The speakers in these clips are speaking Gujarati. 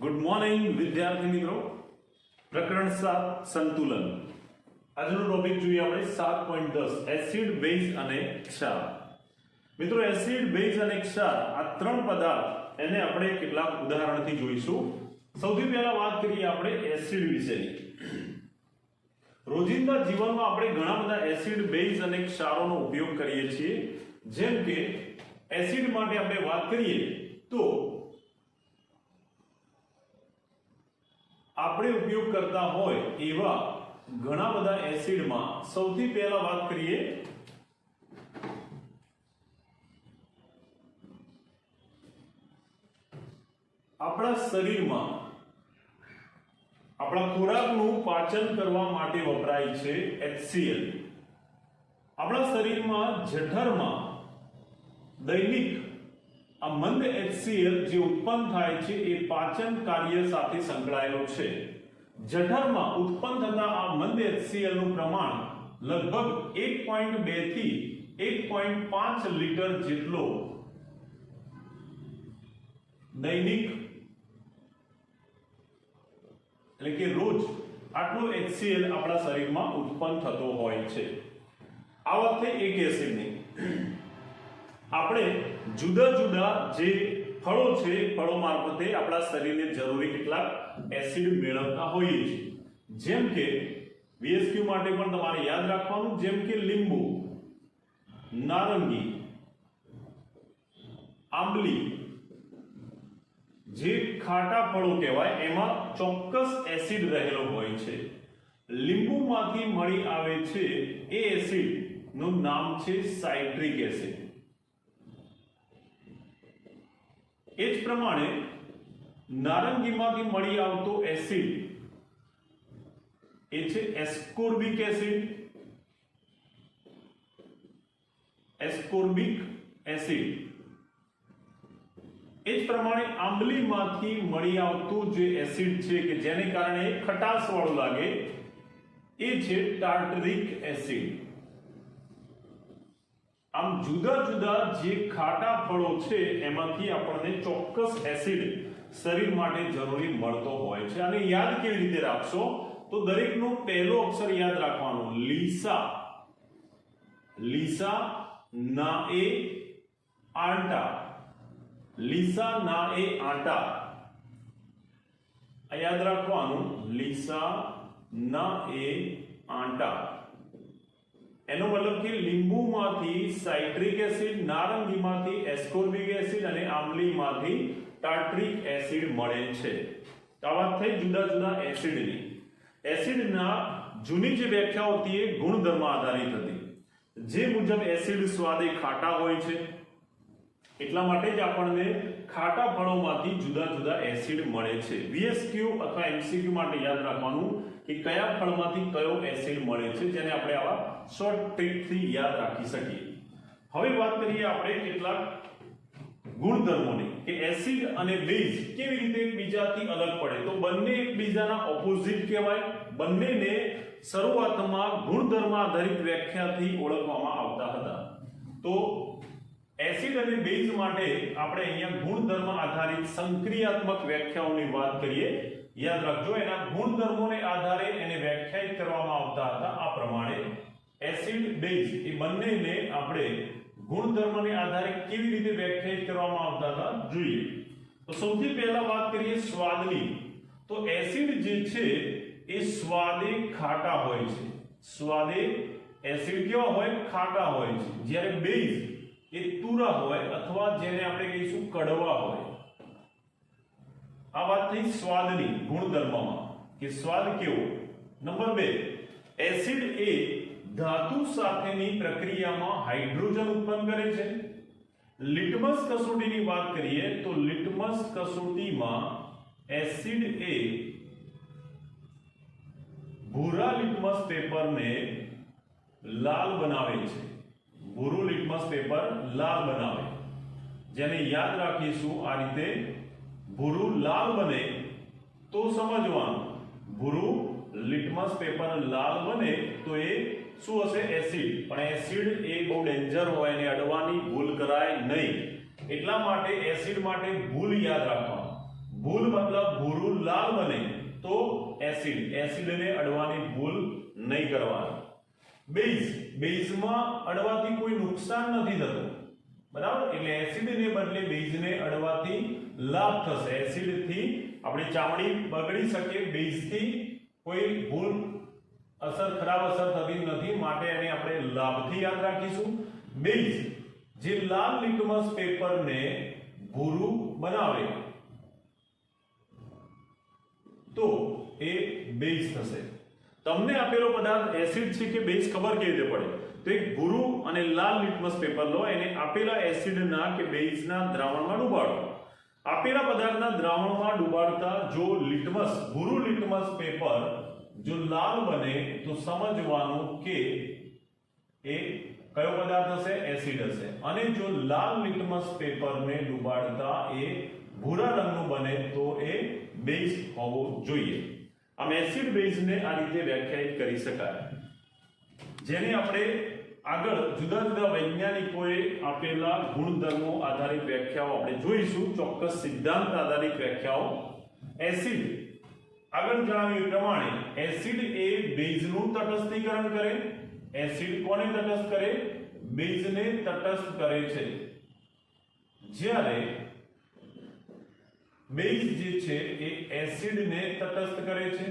ગુડ મોર્નિંગ વિદ્યાર્થી મિત્રો. પ્રકરણ 7 સંતુલન. આજનો ટોપિક જોઈએ આપણે 7.10 એસિડ, બેઝ અને ક્ષાર. મિત્રો એસિડ, બેઝ અને ક્ષાર આ ત્રણ પદાર્થ એને આપણે કેટલાક ઉદાહરણથી જોઈશું. સૌથી પહેલા વાત કરીએ આપણે એસિડ વિશેની. રોજિંદા જીવનમાં આપણે ઘણા બધા એસિડ, બેઝ અને ક્ષારોનો ઉપયોગ કરીએ છીએ. જેમ કે એસિડ માટે આપણે વાત કરીએ તો આપણે ઉપયોગ કરતા હોય એવા ઘણા બધા એસિડમાં સૌથી પહેલા વાત કરીએ આપણા શરીરમાં આપણા ખોરાકનું પાચન કરવા માટે વપરાય છે HCl. આપણા શરીરમાં જઠરમાં દૈનિક આ મંદ HCl જે ઉત્પન્ન થાય છે એ પાચન કાર્ય સાથે સંકળાયેલો છે. જઠરમાં ઉત્પન્ન થતા આ મંદ HCl નું પ્રમાણ લગભગ 1.2 થી 1.5 લીટર જેટલો દૈનિક એટલે કે રોજ આટલો HCl આપણા શરીરમાં ઉત્પન્ન થતો હોય છે. આ વખતે એક એસિડની આપણે જુદા જુદા જે ફળો છે ફળો મારફતે આપણા શરીરને જરૂરી કેટલાક એસિડ મેળવતા હોઈએ છીએ. જેમ કે VSQ માટે પણ તમારે યાદ રાખવાનું, જેમ કે લીંબુ, નારંગી, આંબલી જે ખાટા ફળો કહેવાય એમાં ચોક્કસ એસિડ રહેલો હોય છે. લીંબુમાંથી મળી આવે છે એ એસિડ નું નામ છે સાઇટ્રિક એસિડ. એ જ પ્રમાણે નારંગીમાંથી મળી આવતો એસિડ એ છે એસ્કોર્બિક એસિડ. Ascorbic acid. એ જ પ્રમાણે આંબલીમાંથી મળી આવતું જે એસિડ છે કે જેને કારણે ખટાશ વાળું લાગે એ છે ટાર્ટરિક એસિડ. આમ જુદા જુદા જે ખાટા ફળો છે એમાંથી આપણને ચોક્કસ એસિડ શરીર માટે જરૂરી મળતો હોય છે. અને યાદ કેવી રીતે રાખશો તો દરેકનો પહેલો અક્ષર યાદ રાખવાનો લીસા. લીસા ના એ આટા. લીસા ના એ આટા યાદ રાખવાનું. લીસા ના એ આટા એનો મતલબ કે લીંબુમાંથી સાઇટ્રિક એસિડ, નારંગીમાંથી એસ્કોર્બિક એસિડ અને આંબલીમાંથી ટાર્ટરિક એસિડ મળે છે. આ વાત થઈ જુદા જુદા એસિડની. એસિડના જૂની જે વ્યાખ્યાઓ હતી એ ગુણધર્મ આધારિત હતી. જે મુજબ એસિડ સ્વાદે ખાટા હોય છે એટલા માટે જ આપણને ખાટા ફળોમાંથી જુદા જુદા એસિડ મળે છે. VSQ અથવા MCQ માટે યાદ રાખવાનું કે કયા ફળમાંથી કયો એસિડ મળે છે, જેને આપણે આવા શોર્ટ ટ્રીકથી યાદ રાખી શકીએ. હવે વાત કરીએ આપણે કેટલાક ગુણધર્મોની કે એસિડ અને બેઝ કેવી રીતે એકબીજાથી અલગ પડે. તો બંને એકબીજાના ઓપોઝિટ કહેવાય. બંનેને શરૂઆતમાં ગુણધર્મ આધારિત વ્યાખ્યાથી ઓળખવામાં આવતા હતા. તો એસિડ અને બેઝ માટે આપણે અહીંયા ગુણધર્મ આધારિત સંક્રિયાત્મક વ્યાખ્યાઓની વાત કરીએ. યાદ રાખજો એના ગુણધર્મોને આધારે એને વ્યાખ્યાયિત કરવામાં આવતા હતા. આ પ્રમાણે એસિડ, બેઝ એ બંનેને આપણે ગુણધર્મને આધારે કેવી રીતે વ્યાખ્યાયિત કરવામાં આવતા હતા જોઈએ. તો સૌથી પહેલા વાત કરીએ સ્વાદની. તો એસિડ જે છે એ સ્વાદે ખાટા હોય છે. સ્વાદે એસિડ કેવા હોય? ખાટા હોય છે. જ્યારે બેઝ એ તુરા હોય અથવા જેને આપણે કહીશું કડવા હોય. આ વાત થઈ સ્વાદની ગુણધર્મમાં કે સ્વાદ કેવો. નંબર 2, એસિડ એ ધાતુ સાથેની પ્રક્રિયામાં હાઇડ્રોજન ઉત્પન્ન કરે છે. લિટમસ કસોટીની વાત કરીએ તો લિટમસ કસોટીમાં એસિડ એ ભૂરા લિટમસ પેપરને લાલ બનાવે છે. ભૂરું લિટમસ પેપર લાલ બનાવે, જેને યાદ રાખીશું આ રીતે. ભૂરું લાલ બને તો સમજવાનું ભૂરું લિટમસ પેપર લાલ બને તો એ શું હશે? એસિડ. પણ એસિડ એ બહુ ડેન્જર હોય અને અડવાની ભૂલ કરાય નહીં. એટલા માટે એસિડ માટે ભૂલ યાદ રાખવાનું. ભૂલ મતલબ ભૂરું લાલ બને તો એસિડ ને અડવાની ભૂલ નહીં કરવાની. બેઝમાં અડવાથી કોઈ નુકસાન નથી થતું, બરાબર. એટલે એસિડ ને બદલે બેઝ ને અડવાથી લાભ થશે. એસિડ થી આપણી ચામડી બગડી શકે, બેઝ થી કોઈ ભૂલ ખરાબ અસર થતી નથી, માટે એને આપણે લાભથી યાદ રાખીશું. બેઝ જે લાલ લિટમસ પેપરને ભૂરું બનાવે તો એ બેઝ થશે. તમને આપેલો પદાર્થ એસિડ છે કે બેઝ ખબર કેવી રીતે પડે? તો એક ભૂરું અને લાલ લિટમસ પેપર લો, એને આપેલા એસિડના કે બેઝના દ્રાવણમાં ડુબાડો. આપેલા પદાર્થના દ્રાવણમાં ડુબાડતા જો ભૂરું લિટમસ પેપર જો લાલ બને તો સમજવાનું કે એ કયો પદાર્થ હશે? એસિડ હશે. અને જો લાલ લિટમસ પેપરને ડુબાડતા એ ભૂરા રંગનું બને તો એ બેઝ હોવો જોઈએ. આમ એસિડ બેઝને આ રીતે વ્યાખ્યાયિત કરી શકાય, જેને આપણે આગળ જુદા જુદા વૈજ્ઞાનિકોએ આપેલા ગુણધર્મો આધારિત વ્યાખ્યાઓ આપણે જોઈશું, ચોક્કસ સિદ્ધાંત આધારિત વ્યાખ્યાઓ. એસિડ આગળ જણાવ્યું પ્રમાણે એસિડ એ બેઝનું તટસ્થીકરણ કરે. એસિડ કોને તટસ્થ કરે? બેઝને તટસ્થ કરે છે. જ્યારે બેઝ જે છે એ એસિડને તટસ્થ કરે છે.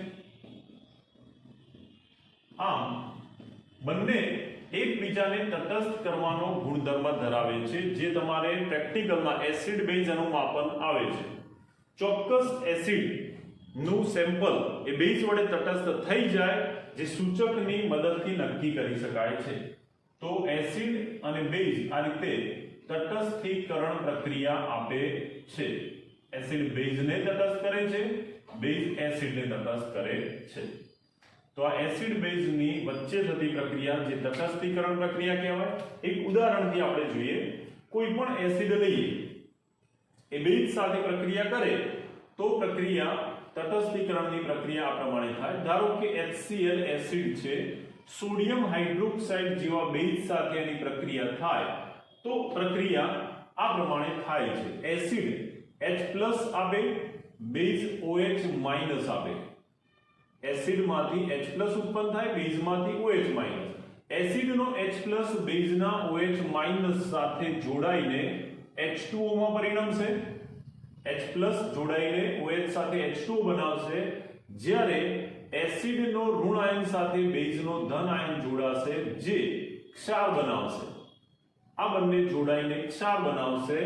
આમ બંને એકબીજાને તટસ્થ કરવાનો ગુણધર્મ ધરાવે છે, જે તમારે પ્રેક્ટિકલમાં એસિડ બેઝ અનુમાપન આવે છે. ચોક્કસ એસિડ નું સેમ્પલ એ બેઝ વડે તટસ્થ થઈ જાય, જે સૂચકની મદદથી નક્કી કરી શકાય છે. તો એસિડ અને બેઝ આ રીતે તટસ્થીકરણ પ્રક્રિયા આપે છે. એસિડ બેઝને તટસ્થ કરે છે, બેઝ એસિડને તટસ્થ કરે છે. તો આ એસિડ બેઝની વચ્ચે થતી પ્રક્રિયા જે તટસ્થીકરણ પ્રક્રિયા કહેવાય. એક ઉદાહરણથી આપણે જોઈએ. કોઈ પણ એસિડ લઈએ, એ બેઝ સાથે પ્રક્રિયા કરે તો પ્રક્રિયા તટસ્થીકરણની પ્રક્રિયા આ પ્રમાણે થાય. ધારો કે HCl એસિડ છે, સોડિયમ હાઇડ્રોક્સાઇડ જેવા બેઝ સાથે એની પ્રક્રિયા થાય તો પ્રક્રિયા આ પ્રમાણે થાય છે. એસિડ H+ આપે, બેઝ OH- આપે. એસિડમાંથી H+ ઉત્પન્ન થાય, બેઝમાંથી OH-. એસિડનો H+ બેઝના OH- સાથે જોડાઈને H2O માં પરિણમશે. H+ જોડાઈને OH સાથે H2O બનાવશે. જ્યારે એસિડનો ઋણ આયન સાથે બેઝનો ધન આયન જોડાશે, જે ક્ષાર બનાવશે. આ બંને જોડાઈને ક્ષાર બનાવશે,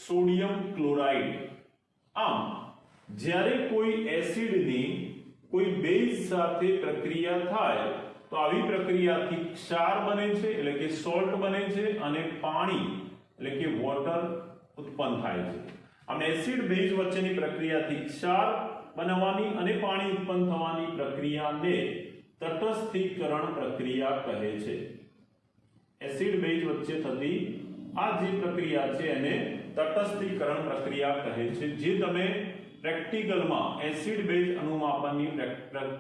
સોડિયમ ક્લોરાઇડ. આમ જ્યારે કોઈ એસિડની કોઈ બેઝ સાથે પ્રક્રિયા થાય તો આવી પ્રક્રિયાથી ક્ષાર બને છે, એટલે કે સોલ્ટ બને છે, અને પાણી એટલે કે વોટર ઉત્પન્ન થાય છે. આમ એસિડ બેઝ વચ્ચેની પ્રક્રિયાથી ક્ષાર બનવાની અને પાણી ઉત્પન્ન થવાની પ્રક્રિયાને તટસ્થીકરણ પ્રક્રિયા કહે છે. એસિડ બેઝ વચ્ચે થતી આ જે પ્રક્રિયા છે એને તટસ્થીકરણ પ્રક્રિયા કહે છે, જે તમે પ્રેક્ટિકલમાં એસિડ બેઝ અનુમાપનની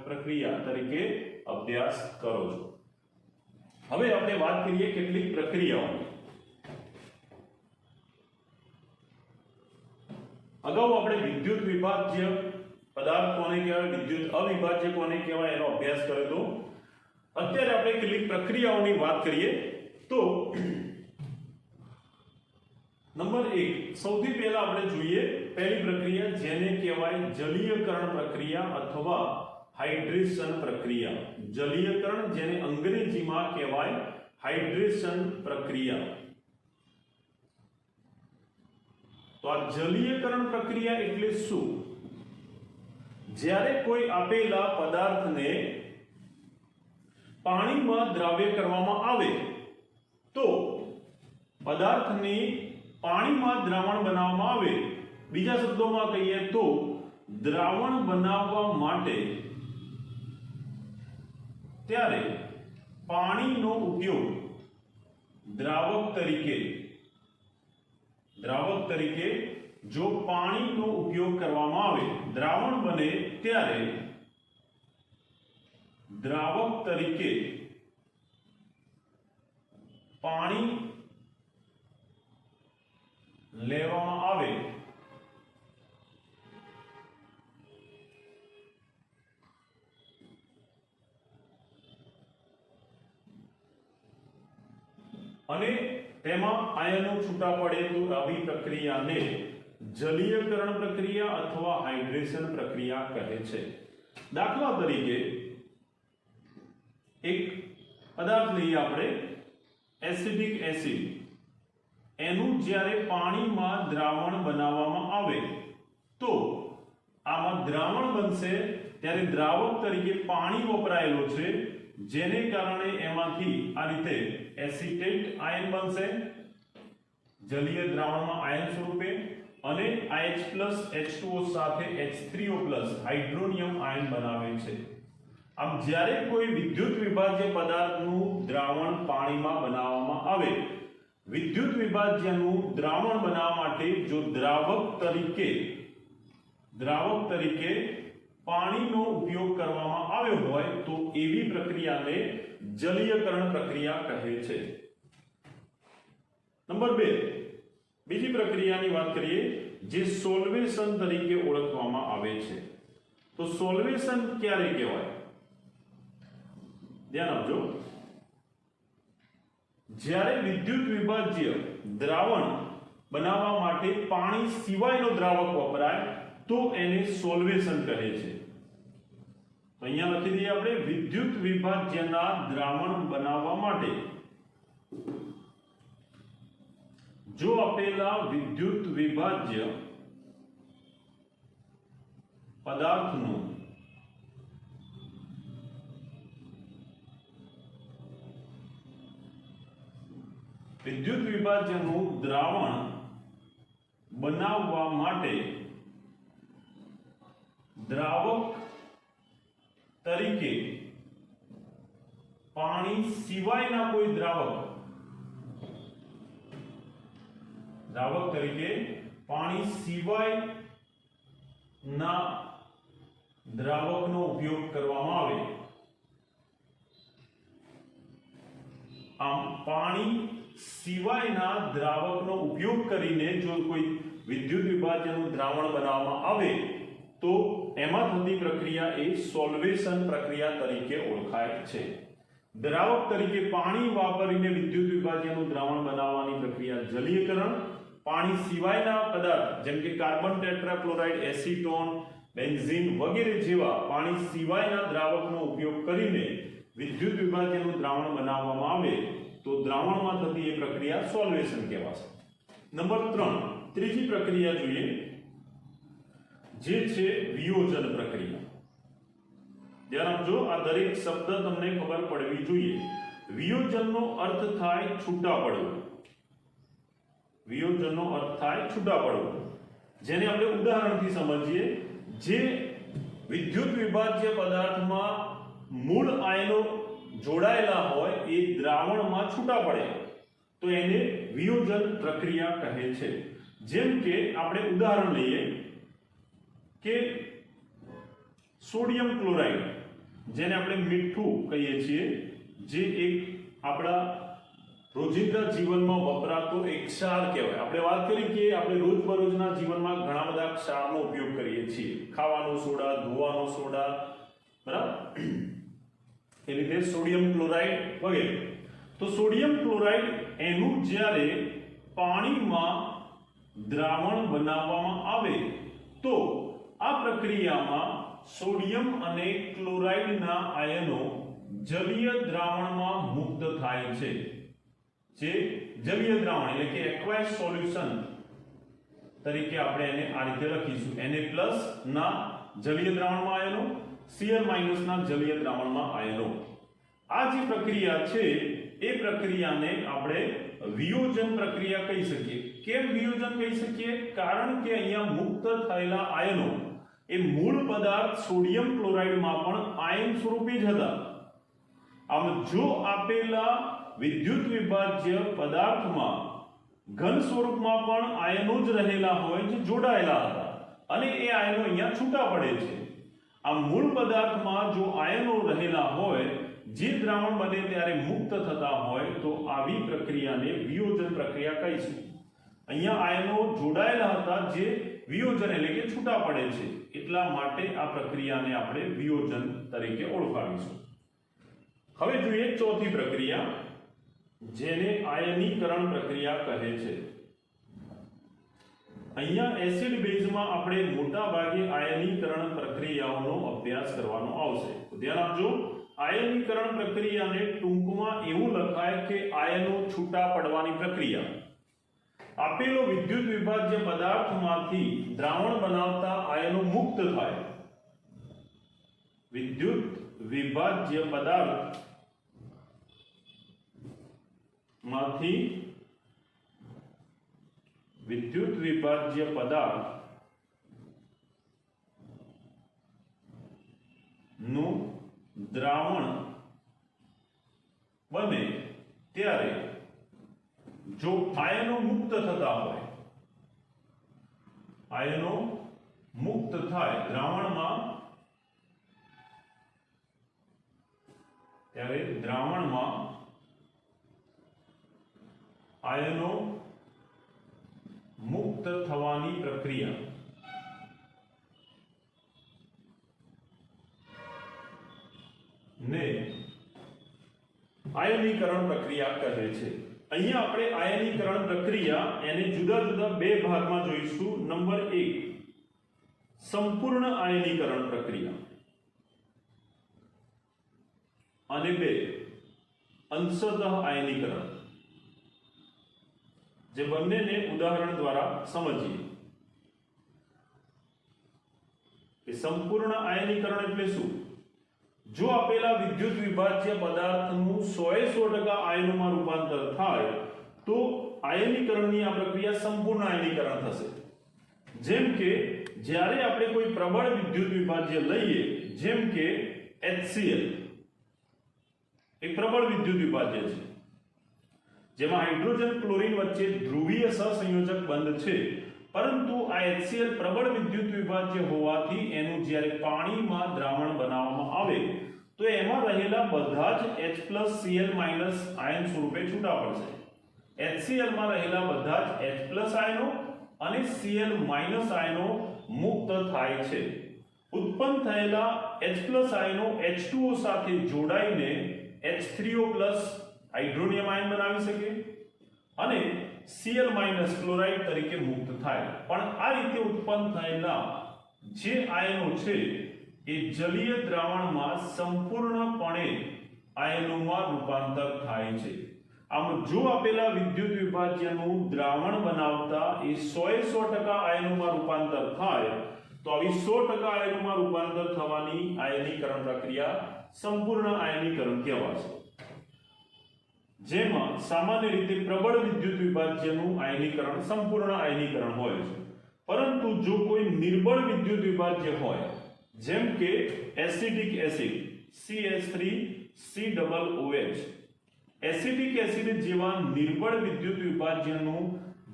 પ્રક્રિયા તરીકે અભ્યાસ કરો છો. હવે આપણે વાત કરીએ કેટલીક પ્રક્રિયાઓની. અગાઉ આપણે વિદ્યુત વિભાજ્ય પદાર્થ કોને કહેવાય, વિદ્યુત અવિભાજ્ય કોને કહેવાય એનો અભ્યાસ કર્યો હતો. અત્યારે આપણે કેટલીક પ્રક્રિયાઓની વાત કરીએ. તો નંબર 1, સૌથી પહેલા આપણે જોઈએ પહેલી પ્રક્રિયા, જેને કહેવાય જલીયકરણ પ્રક્રિયા અથવા હાઇડ્રેશન પ્રક્રિયા. જલીયકરણ, જેને અંગ્રેજીમાં કહેવાય હાઇડ્રેશન પ્રક્રિયા. તો આ જલીયકરણ પ્રક્રિયા એટલે શું? જ્યારે કોઈ આપેલા પદાર્થને પાણીમાં દ્રાવ્ય કરવામાં આવે તો પદાર્થની પાણીમાં દ્રાવણ બનાવવામાં આવે. બીજા શબ્દોમાં કહીએ તો દ્રાવણ બનાવવા માટે ત્યારે પાણીનો ઉપયોગ દ્રાવક તરીકે જો પાણીનો ઉપયોગ કરવામાં આવે, દ્રાવણ બને ત્યારે દ્રાવક તરીકે પાણી લેવામાં આવે અને તેમાં આયનો છૂટા પડે તો આવી પ્રક્રિયાને જલીયકરણ પ્રક્રિયા અથવા હાઇડ્રેશન પ્રક્રિયા કહે છે. દાખલા તરીકે એક પદાર્થ લઈએ આપણે, એસિડિક એસિડ. એનું જ્યારે પાણીમાં દ્રાવણ બનાવવામાં આવે તો આમાં દ્રાવણ બનશે ત્યારે દ્રાવક તરીકે પાણી વપરાયેલો છે, જેને કારણે એમાંથી આ રીતે એસિટેટ આયન બનશે જલીય દ્રાવણમાં આયન સ્વરૂપે, અને આ H+H2O સાથે H3O+ હાઇડ્રોનિયમ આયન બનાવે છે. આમ જ્યારે કોઈ વિદ્યુત વિભાજ્ય પદાર્થનું દ્રાવણ પાણીમાં બનાવવામાં આવે, વિદ્યુત વિભાજ્યનું દ્રાવણ બનાવવા માટે જો દ્રાવક તરીકે પાણીનો ઉપયોગ કરવામાં આવ્યો હોય તો એવી પ્રક્રિયાને જલીયકરણ પ્રક્રિયા કહે છે. નંબર 2, બીજી પ્રક્રિયાની વાત કરીએ જે સોલ્વેશન તરીકે ઓળખવામાં આવે છે. તો સોલ્વેશન ક્યારે કહેવાય? ધ્યાન આપજો. જ્યારે વિદ્યુત વિભાજ્ય દ્રાવણ બનાવવા માટે પાણી સિવાયનો દ્રાવક વપરાય તો એને સોલ્વેશન કહે છે. તો અહીંયા લખી દઈએ આપણે, વિદ્યુત વિભાજ્યના દ્રાવણ બનાવવા માટે જો આપેલા વિદ્યુત વિભાજ્ય પદાર્થનું દ્રાવણ બનાવવા માટે દ્રાવક તરીકે પાણી સિવાયના કોઈ દ્રાવકનો ઉપયોગ કરવામાં આવે. આમ પાણી સિવાયના દ્રાવકનો ઉપયોગ કરીને જો કોઈ વિદ્યુત વિભાજ્યનું દ્રાવણ બનાવવામાં આવે તો એમાં થતી પ્રક્રિયા એ સોલ્વેશન પ્રક્રિયા તરીકે ઓળખાય છે. દ્રાવક તરીકે પાણી વાપરીને વિદ્યુત વિભાજ્યનું દ્રાવણ બનાવવાની પ્રક્રિયા જલીયકરણ, પાણી સિવાયના પદાર્થ જેમ કે કાર્બન ટેટ્રાક્લોરાઇડ, એસીટોન, બેન્ઝીન વગેરે જેવા પાણી સિવાયના દ્રાવકનો ઉપયોગ કરીને વિદ્યુત વિભાજ્યનું દ્રાવણ બનાવવામાં આવે તો દ્રાવણમાં થતી એ પ્રક્રિયા સોલ્વેશન કહેવાશે. નંબર 3, ત્રીજી પ્રક્રિયા જોઈએ જે છે વિયોજન પ્રક્રિયા. ધ્યાન આપજો, આ દરેક શબ્દ તમને ખબર પડવી જોઈએ. વિયોજનનો અર્થ થાય છૂટા પડવું. જેને આપણે ઉદાહરણથી સમજીએ. જે વિદ્યુત વિભાજ્ય પદાર્થમાં મૂળ આયનો જોડાયેલા હોય એ દ્રાવણમાં છૂટા પડે તો એને વિયોજન પ્રક્રિયા કહે છે. જેમ કે આપણે ઉદાહરણ લઈએ કે સોડિયમ ક્લોરાઇડ, જેને આપણે મીઠું કહીએ છીએ, જે એક આપણા રોજિંદા જીવનમાં વપરાતો એક ક્ષાર કહેવાય. આપણે વાત કરી કે આપણે રોજબરોજના જીવનમાં ઘણા બધા ક્ષારનો ઉપયોગ કરીએ છીએ, ખાવાનો સોડા, ધોવાનો સોડા, બરાબર, એ રીતે સોડિયમ ક્લોરાઇડ વગેરે. તો સોડિયમ ક્લોરાઇડ એનું જ્યારે પાણીમાં દ્રાવણ બનાવવામાં આવે તો આ પ્રક્રિયામાં સોડિયમ અને ક્લોરાઇડના આયનો જલીય દ્રાવણમાં મુક્ત થાય છે. જે જલીય દ્રાવણ એટલે કે એક્વાયસ સોલ્યુશન તરીકે આપણે એને આ રીતે લખીશું. Na+ ના જલીય દ્રાવણમાં આયનો, Cl- ના જલીય દ્રાવણમાં આયનો. આ જે પ્રક્રિયા છે એ પ્રક્રિયાને આપણે વિયોજન પ્રક્રિયા કહી શકીએ. કેમ વિયોજન કહી શકીએ? કારણ કે અહીંયા મુક્ત થયેલા આયનો એ મૂળ પદાર્થ સોડિયમ ક્લોરાઇડમાં પણ આયન સ્વરૂપે જ હતા. આમ જો આપેલા વિદ્યુત વિભાજ્ય પદાર્થમાં ઘન સ્વરૂપમાં પણ આયનો જ રહેલા હોય જે જોડાયેલા હતા અને એ આયનો અહીંયા છૂટા પડે છે. આ મૂળ પદાર્થમાં જો આયનો રહેલા હોય જે દ્રાવણ બને ત્યારે મુક્ત થતા હોય તો આવી પ્રક્રિયાને વિયોજન પ્રક્રિયા કહીશું. અહીંયા આયનો જોડાયેલા હતા જે વિયોજન એટલે કે છૂટા પડે છે, એટલા માટે આ પ્રક્રિયાને આપણે વિયોજન તરીકે ઓળખાવીશું. હવે જોઈએ ચોથી પ્રક્રિયા જેને આયનીકરણ પ્રક્રિયા કહે છે। અહીંયા એસિડ બેઝમાં આપણે મોટા ભાગે આયનીકરણ પ્રક્રિયાઓનો અભ્યાસ કરવાનો આવશે। તો ધ્યાન આપજો, આયનીકરણ પ્રક્રિયાને ટૂંકમાં એવું લખાય કે આયનો છૂટા પડવાની પ્રક્રિયા। આપેલો વિદ્યુત વિભાજ્ય પદાર્થમાંથી દ્રાવણ બનાવતા આયનો મુક્ત થાય। વિદ્યુત વિભાજ્ય પદાર્થ માંથી વિદ્યુત વિભાજ્ય પદાર્થ નું દ્રાવણ બને ત્યારે જો આયનો મુક્ત થતા હોય, આયનો મુક્ત થાય દ્રાવણમાં, ત્યારે દ્રાવણમાં આયનો મુક્ત થવાની પ્રક્રિયા ને આયનીકરણ પ્રક્રિયા કહે છે। અહીંયા આપણે આયનીકરણ પ્રક્રિયા એને જુદા જુદા બે ભાગમાં જોઈશું। નંબર 1 સંપૂર્ણ આયનીકરણ પ્રક્રિયા અને 2 અંશતઃ આયનીકરણ, જે બંનેને ઉદાહરણ દ્વારા સમજીએ। કે સંપૂર્ણ આયનીકરણ એટલે શું? જો આપેલા વિદ્યુત વિભાજ્ય પદાર્થનું 100% આયનોમાં રૂપાંતર થાય તો આયનીકરણની આ પ્રક્રિયા સંપૂર્ણ આયનીકરણ થશે। જેમ કે જ્યારે આપણે કોઈ પ્રબળ વિદ્યુત વિભાજ્ય લઈએ, જેમ કે HCl એક પ્રબળ વિદ્યુત વિભાજ્ય છે, જેમાં હાઇડ્રોજન ક્લોરીન વચ્ચે ધ્રુવીય સહસંયોજક બંધ છે, પરંતુ આ HCl પ્રબળ વિદ્યુત વિભાજ્ય હોવાથી એનું જ્યારે પાણીમાં દ્રાવણ બનાવવામાં આવે તો એમાં રહેલા બધા જ H+Cl- આયન સ્વરૂપે છૂટા પડશે। HCl માં રહેલા બધા જ H+ આયનો અને Cl- આયનો મુક્ત થાય છે। ઉત્પન્ન થયેલા H+ આયનો H2O સાથે જોડાઈને H3O+ હાઇડ્રોનિયમ આયન બનાવી શકે અને Cl- ક્લોરાઇડ તરીકે મુક્ત થાય। પણ આ રીતે ઉત્પન્ન થયેલા જે આયનો છે એ જલીય દ્રાવણમાં સંપૂર્ણપણે આયનોમાં રૂપાંતર થાય છે। આમ જો આપેલા વિદ્યુત વિભાજ્યનું દ્રાવણ બનાવતા એ 100% આયનોમાં રૂપાંતર થાય તો આવી 100% આયનોમાં રૂપાંતર થવાની આયનીકરણ પ્રક્રિયા સંપૂર્ણ આયનીકરણ કહેવાશે। જેમાં સામાન્ય રીતે પ્રબળ વિદ્યુત વિભાજ્યનું આયનીકરણ સંપૂર્ણ આયનીકરણ હોય છે, પરંતુ જો કોઈ નિર્બળ વિદ્યુત વિભાજ્ય હોય, જેમ કે acetic acid CH3COOH, acetic acid જેવા નિર્બળ વિદ્યુત વિભાજ્યનું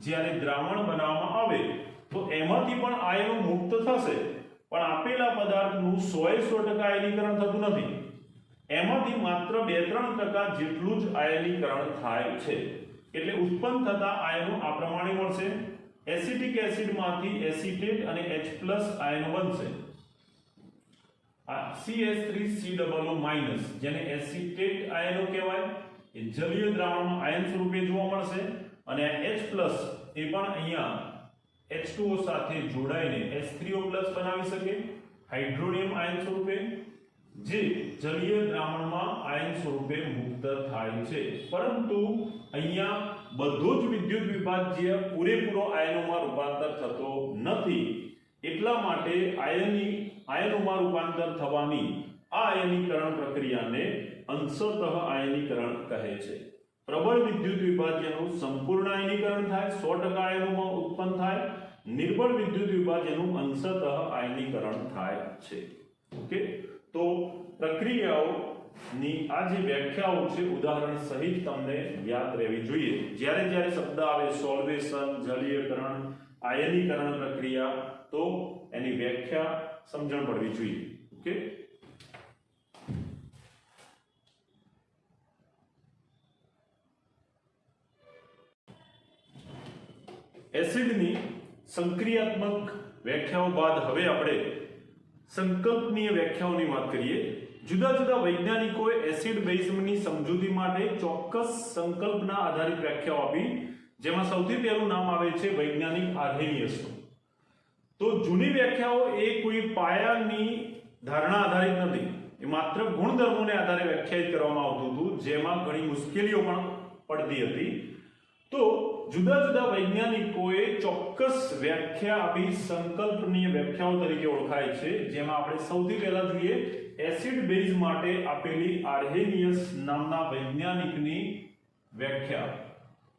જ્યારે દ્રાવણ બનાવવામાં આવે તો એમાંથી પણ આયનો મુક્ત થશે, પણ આપેલા પદાર્થનું 100% આયનીકરણ થતું નથી। એમાંથી માત્ર 2-3% જેટલું જ આયનીકરણ થાય છે। એટલે ઉત્પન્ન થતા આયનો આ પ્રમાણે મળશે। એસિટિક એસિડમાંથી એસિટેટ અને H+ આયનો બનશે। આ CH3COO- જેને એસિટેટ આયનો કહેવાય એ જલીય દ્રાવણમાં આયન સ્વરૂપે જોવા મળશે અને આ H+ એ પણ અહીંયા H2O સાથે જોડાઈને H3O+ બનાવી શકે હાઇડ્રોનિયમ આયન સ્વરૂપે, જે જલીય દ્રાવણમાં આયન સ્વરૂપે મુક્ત થાય છે। પરંતુ અહીંયા બધો જ વિદ્યુત વિભાજ્ય પૂરેપૂરો આયનોમાં રૂપાંતર થતો નથી, એટલા માટે આયનોમાં રૂપાંતર થવાની આ આયનીકરણ પ્રક્રિયાને અંશતઃ આયનીકરણ કહે છે। પ્રબળ વિદ્યુત વિભાજ્યનું સંપૂર્ણ આયનીકરણ થાય, 100% આયનોમાં ઉત્પન્ન થાય, નિર્બળ વિદ્યુત વિભાજ્યનું અંશતઃ આયનીકરણ થાય છે। ઓકે, તો પ્રક્રિયાઓની આ જે વ્યાખ્યાઓ છે ઉદાહરણ સહિત તમને યાદ રહેવી જોઈએ। જ્યારે જ્યારે શબ્દ આવે સોલ્વેશન, જલીયકરણ, આયનીકરણ પ્રક્રિયા, તો એની વ્યાખ્યા સમજણ પડવી જોઈએ। ઓકે, એસિડની સંક્રિયાત્મક વ્યાખ્યાઓ બાદ હવે આપણે સંકલ્પનીય વ્યાખ્યાઓની વાત કરીએ। જુદા જુદા વૈજ્ઞાનિકોએ એસિડ બેઝની સમજૂતી માટે ચોક્કસ સંકલ્પના આધારિત વ્યાખ્યાઓ આપી, જેમાં સૌથી પહેલું નામ આવે છે વૈજ્ઞાનિક આર્હેનિયસનું. તો જૂની વ્યાખ્યાઓ એ કોઈ પાયાની ધારણા આધારિત નથી, એ માત્ર ગુણધર્મોને આધારે વ્યાખ્યાયિત કરવામાં આવતું હતું, જેમાં ઘણી મુશ્કેલીઓ પણ પડતી હતી. તો જુદા જુદા વૈજ્ઞાનિકોએ ચોક્કસ વ્યાખ્યા આપી, સંકલ્પનીય વ્યાખ્યાઓ તરીકે ઓળખાય છે, જેમાં આપણે સૌથી પહેલા જોઈએ એસિડ બેઝ માટે આપેલી આર્હેનિયસ નામના વૈજ્ઞાનિકની વ્યાખ્યા.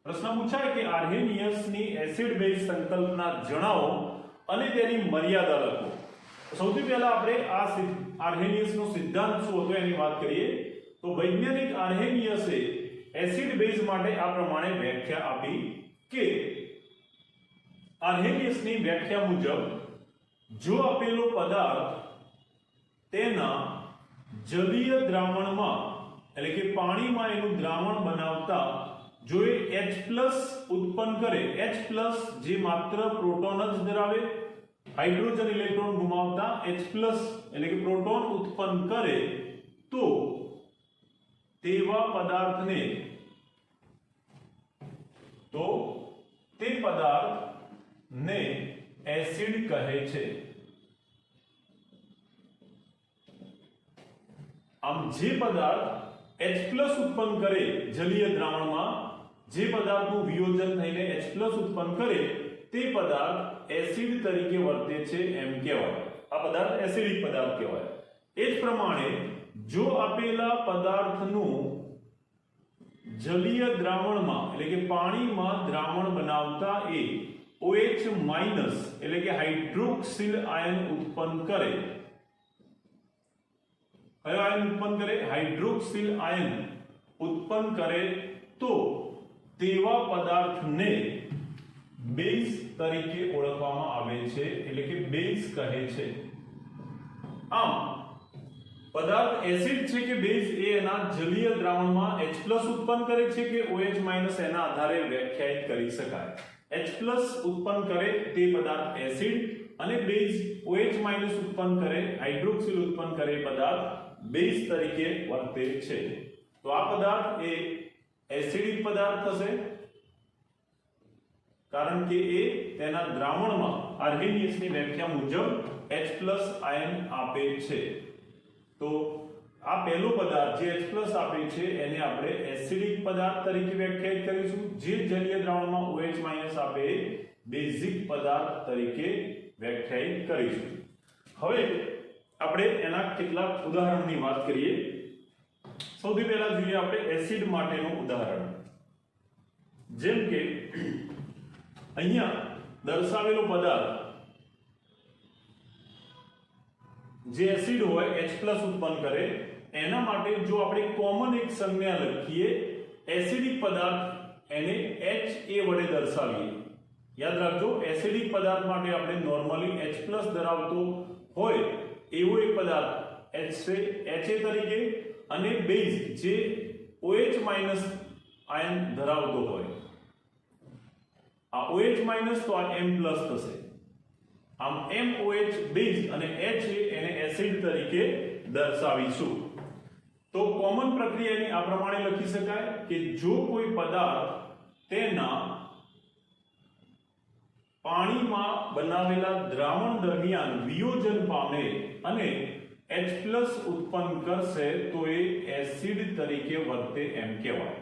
પ્રશ્ન પૂછાય કે આર્હેનિયસની એસિડ બેઝ સંકલ્પના જણાવો અને તેની મર્યાદા લખો. સૌથી પહેલા આપણે આ આર્હેનિયસનો સિદ્ધાંત શું હતો એની વાત કરીએ. તો વૈજ્ઞાનિક આર્હેનિયસે એસિડ બેઝ માટે આ પ્રમાણે વ્યાખ્યા આપી કે આર્હેનિયસની વ્યાખ્યા મુજબ જો આપેલો પદાર્થ તેના જલીય દ્રાવણમાં એટલે કે પાણીમાં એનું દ્રાવણ બનાવતા જો એ H+ ઉત્પન્ન કરે, H+ જે માત્ર પ્રોટોન જ ધરાવે, હાઇડ્રોજન ઇલેક્ટ્રોન ગુમાવતા H+ એટલે કે પ્રોટોન ઉત્પન્ન કરે, તો તેવા પદાર્થને તે પદાર્થને એસિડ કહે છે. આમ જે પદાર્થ H+ ઉત્પન્ન કરે જલીય દ્રાવણમાં, જે પદાર્થનું વિયોજન થઈને H+ ઉત્પન્ન કરે તે પદાર્થ એસિડ તરીકે વર્તે છે એમ કહેવાય. આ પદાર્થ એસિડિક પદાર્થ કહેવાય. એ જ પ્રમાણે જો આપેલા પદાર્થનું જલીય દ્રાવણમાં એટલે કે પાણીમાં દ્રાવણ બનાવતા એ OH- એટલે કે હાઇડ્રોક્સિલ આયન ઉત્પન્ન કરે. કયો આયન ઉત્પન્ન કરે? હાઇડ્રોક્સિલ આયન ઉત્પન્ન કરે, તો તેવા પદાર્થને બેઝ તરીકે ઓળખવામાં આવે છે, એટલે કે બેઝ કહે છે. આમ પદાર્થ એસિડ છે કે બેઝ એ એના જલીય દ્રાવણમાં H+ ઉત્પન્ન કરે છે કે OH- એના આધારે વ્યાખ્યાયિત કરી શકાય. H+ ઉત્પન્ન કરે તે પદાર્થ એસિડ અને બેઝ OH- ઉત્પન્ન કરે, હાઇડ્રોક્સિલ ઉત્પન્ન કરે પદાર્થ બેઝ તરીકે વર્તે છે. તો આ પદાર્થ એ એસિડિક પદાર્થ થશે, કારણ કે એ તેના દ્રાવણમાં આર્હેનિયસની વ્યાખ્યા મુજબ H+ આયન આપે છે. તો આ પહેલો પદાર્થ જે H+ આપે છે એને આપણે એસિડિક પદાર્થ તરીકે વ્યાખ્યાયિત કરીશું. જે જલીય દ્રાવણમાં OH- આપે બેઝિક પદાર્થ તરીકે વ્યાખ્યાયિત કરીશું. હવે આપણે એના કેટલાક ઉદાહરણની વાત કરીએ. સૌથી પહેલા જોઈએ આપણે એસિડ માટેનું ઉદાહરણ. જેમ કે અહીંયા દર્શાવેલો પદાર્થ જે એસિડ હોય H+ ઉત્પન્ન કરે, એના માટે જો આપણે કોમન એક સંજ્ઞા લખીએ એસિડિક પદાર્થ, એને Ha વડે દર્શાવીએ. યાદ રાખજો, એસિડિક પદાર્થ માટે આપણે નોર્મલી H+ ધરાવતો હોય એવો એક પદાર્થ Ha તરીકે અને બેઝ જે OH- આયન ધરાવતો હોય, આ OH- તો આ M+ થશે. આમ MOH બેઝ અને Ha એને એસિડ તરીકે દર્શાવીશું. તો કોમન પ્રક્રિયાની આ પ્રમાણે લખી શકાય કે જો કોઈ પદાર્થ તેના પાણીમાં બનાવેલા દ્રાવણ દરમિયાન વિયોજન પામે અને H+ ઉત્પન્ન કરશે તો એ એસિડ તરીકે વર્તે એમ કહેવાય.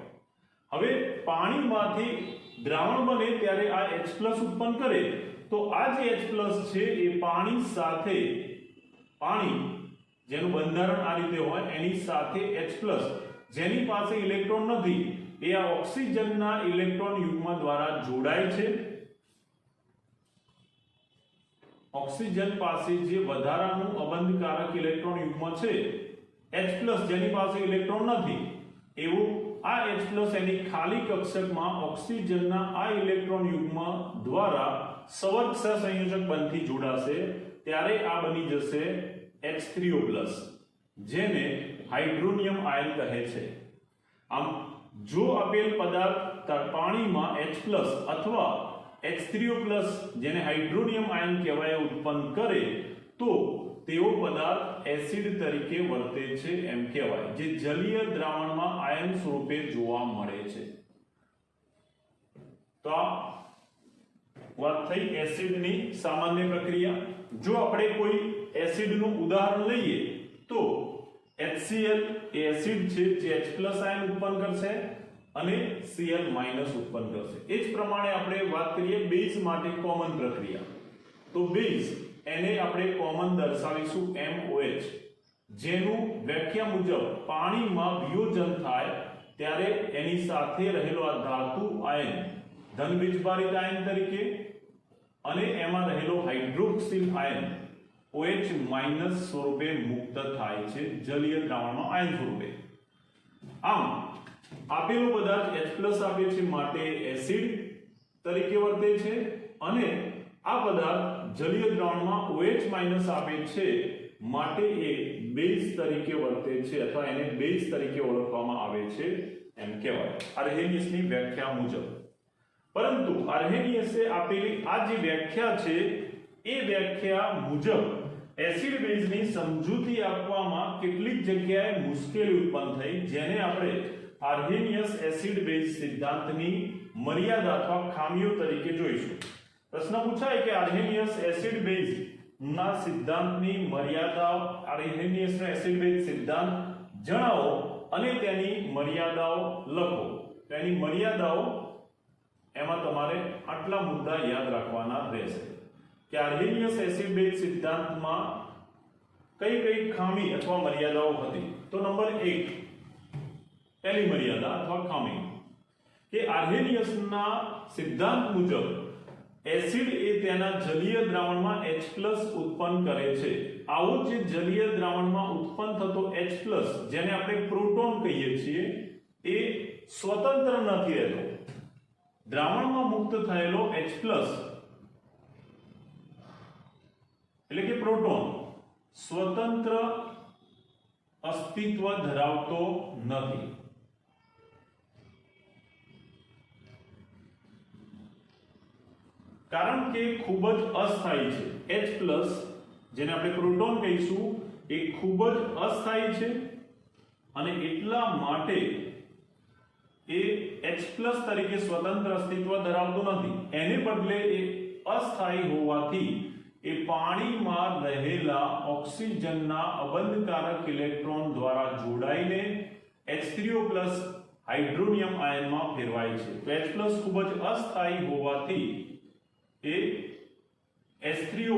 હવે પાણીમાંથી દ્રાવણ બને ત્યારે આ H+ ઉત્પન્ન કરે, તો આ જે H+ છે એ પાણી સાથે, પાણી જેનું બંધારણ આ રીતે હોય એની સાથે H+ જેની પાસે ઇલેક્ટ્રોન નથી એ આ ઓક્સિજનના ઇલેક્ટ્રોન યુગ્મ દ્વારા જોડાય છે. ઓક્સિજન પાસે જે વધારાનું અબંધકારક ઇલેક્ટ્રોન યુગ્મ છે H+ જેની પાસે ઇલેક્ટ્રોન નથી, એવું આ H+ એની ખાલી કક્ષકમાં ઓક્સિજનના આ ઇલેક્ટ્રોન યુગ્મ દ્વારા સવર્ગ સહસંયોજક બંધથી જોડાશે, ત્યારે આ બની જશે H3O+, જેને હાઇડ્રોનિયમ આયન કહે છે. આમ જો આપેલ પદાર્થ પાણીમાં H+ અથવા H3O+ જેને હાઇડ્રોનિયમ આયન કહેવાય ઉત્પન્ન કરે, તો તેવો પદાર્થ એસિડ તરીકે વર્તે છે એમ કહેવાય, જે જલીય દ્રાવણમાં આયન સ્વરૂપે જોવા મળે છે. તો આ વાત થઈ એસિડની સામાન્ય પ્રક્રિયા. જો આપણે કોઈ એસિડનું ઉદાહરણ લઈએ તો HCl એ એસિડ છે જે H+ આયન ઉત્પન્ન કરશે અને Cl- ઉત્પન્ન કરશે. એ જ પ્રમાણે આપણે વાત કરીએ બેઝ માટે કોમન પ્રક્રિયા. તો બેઝ એને આપણે કોમન દર્શાવીશું MOH, જેનું વ્યાખ્યા મુજબ પાણીમાં વિયોજન થાય ત્યારે એની સાથે રહેલો આ ધાતુ આયન ધન વીજભારિત આયન તરીકે અને એમાં રહેલો હાઇડ્રોક્સિલ આયન OH- સ્વરૂપે મુક્ત થાય છે જલીય દ્રાવણમાં આયન સ્વરૂપે. આમ આપેલો પદાર્થ H+ આપે છે માટે એસિડ તરીકે વર્તે છે અને આ પદાર્થ જલીય દ્રાવણમાં OH- આપે છે માટે એ બેઝ તરીકે વર્તે છે અથવા એને બેઝ તરીકે ઓળખવામાં આવે છે એમ કહેવાય આર્હેનિયસની વ્યાખ્યા મુજબ. પરંતુ આર્હેનિયસે આપેલી આ જે વ્યાખ્યા છે એ વ્યાખ્યા મુજબ એસિડ બેઝની સમજૂતી આપવામાં કેટલીક જગ્યાએ મુશ્કેલી ઉત્પન્ન થઈ, જેને આપણે આર્હેનિયસ એસિડ બેઝ સિદ્ધાંતની મર્યાદા અથવા ખામીઓ તરીકે જોઈશું. પ્રશ્ન પૂછાય કે આર્હેનિયસ એસિડ બેઝ ના સિદ્ધાંતની મર્યાદાઓ, આર્હેનિયસનો એસિડ બેઝ સિદ્ધાંત જણાવો અને તેની મર્યાદાઓ લખો. તેની મર્યાદાઓ એમાં તમારે આટલા મુદ્દા યાદ રાખવાના રહેશે કે આર્હેનિયસ એસિડ બેઝ સિદ્ધાંતમાં કઈ કઈ ખામી અથવા મર્યાદાઓ હતી. તો નંબર 1, પહેલી મર્યાદા અથવા ખામી કે આર્હેનિયસના સિદ્ધાંત મુજબ એસિડ એ તેના જલીય દ્રાવણમાં H+ ઉત્પન્ન કરે છે. આવો જે જલીય દ્રાવણમાં ઉત્પન્ન થતો H+, જેને આપણે પ્રોટોન કહીએ છીએ, એ સ્વતંત્ર નથી રહેતો. દ્રાવણમાં મુક્ત થયેલો H+ એટલે કે પ્રોટોન સ્વતંત્ર અસ્તિત્વ ધરાવતો નથી. કારણ કે ખૂબ જ અસ્થાયી છે. H+ જેને આપણે પ્રોટોન કહીશું એ ખૂબ જ અસ્થાયી છે અને એટલા માટે એ H+ તરીકે સ્વતંત્ર અસ્તિત્વ ધરાવતો નથી. એને બદલે એ અસ્થાયી હોવાથી એ પાણીમાં રહેલા ઓક્સિજનના અબંધકારક ઇલેક્ટ્રોન દ્વારા જોડાઈને H3O+ હાઇડ્રોનિયમ આયનમાં ફેરવાય છે. તો H+ ખૂબ જ અસ્થાયી હોવાથી એ H3O+